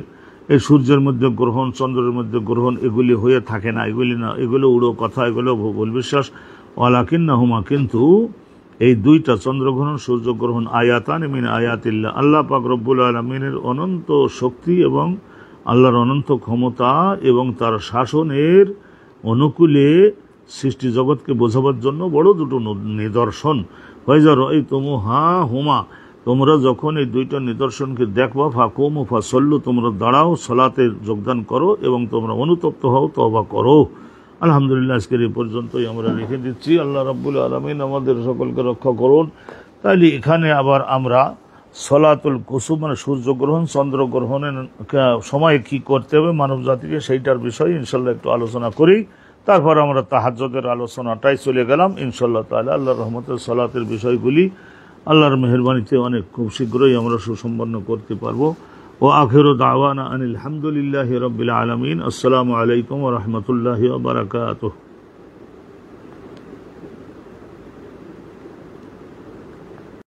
এই সূর্যের মধ্যে গ্রহণ চন্দ্রের মধ্যে গ্রহণ এগুলি হয়ে থাকে না, এগুলি না, এগুলো উড়ো কথা, এগুলো ভূগোল বিশ্বাস। ওয়ালাকিন্নাহুমা, কিন্তু এই 2টা চন্দ্রগ্রহণ সূর্যগ্রহণ আয়াতান মিন আয়াতিল্লাহ, আল্লাহ পাক রব্বুল আলামিনের অনন্ত শক্তি এবং আল্লাহর অনন্ত ক্ষমতা এবং তার শাসনের অনুকূলে সৃষ্টি জগৎকে বোঝাবার জন্য বড় 2টো নিদর্শন। ওয়াইজা রাআইতুমুহা হুমা, তোমরা যখন এই 2টা নিদর্শনকে দেখবা, ফাকুমু ফাসাল্লু, তোমরা দাঁড়াও, সালাতে যোগদান করো এবং তোমরা অনুতপ্ত হও, তওবা করো। আলহামদুলিল্লাহ, আজকের এই পর্যন্তই আমরা রেখে দিচ্ছি। আল্লাহ রাব্বুল আলামিন আমাদের সকলকে রক্ষা করুন। তাইলে এখানে আবার আমরা সলাতুল কুসুফ মানে সূর্যগ্রহণ চন্দ্রগ্রহণের সময় কি করতে হবে মানব জাতিকে, সেইটার বিষয়ে ইনশাল্লাহ একটু আলোচনা করি। তারপর আমরা তাহাজ্জুদের আলোচনাটাই চলে গেলাম ইনশাআল্লাহ তাআলা। আল্লাহর রহমতে সালাতের বিষয়গুলি আল্লাহর মেহেরবানিতে অনেক খুব শীঘ্রই আমরা সুসম্পন্ন করতে পারবো। ও আখিরু দাওয়ানা আনিল হামদুলিল্লাহি রাব্বিল আলামিন। আসসালামু আলাইকুম ওয়া রাহমাতুল্লাহি ওয়া বারাকাতুহু।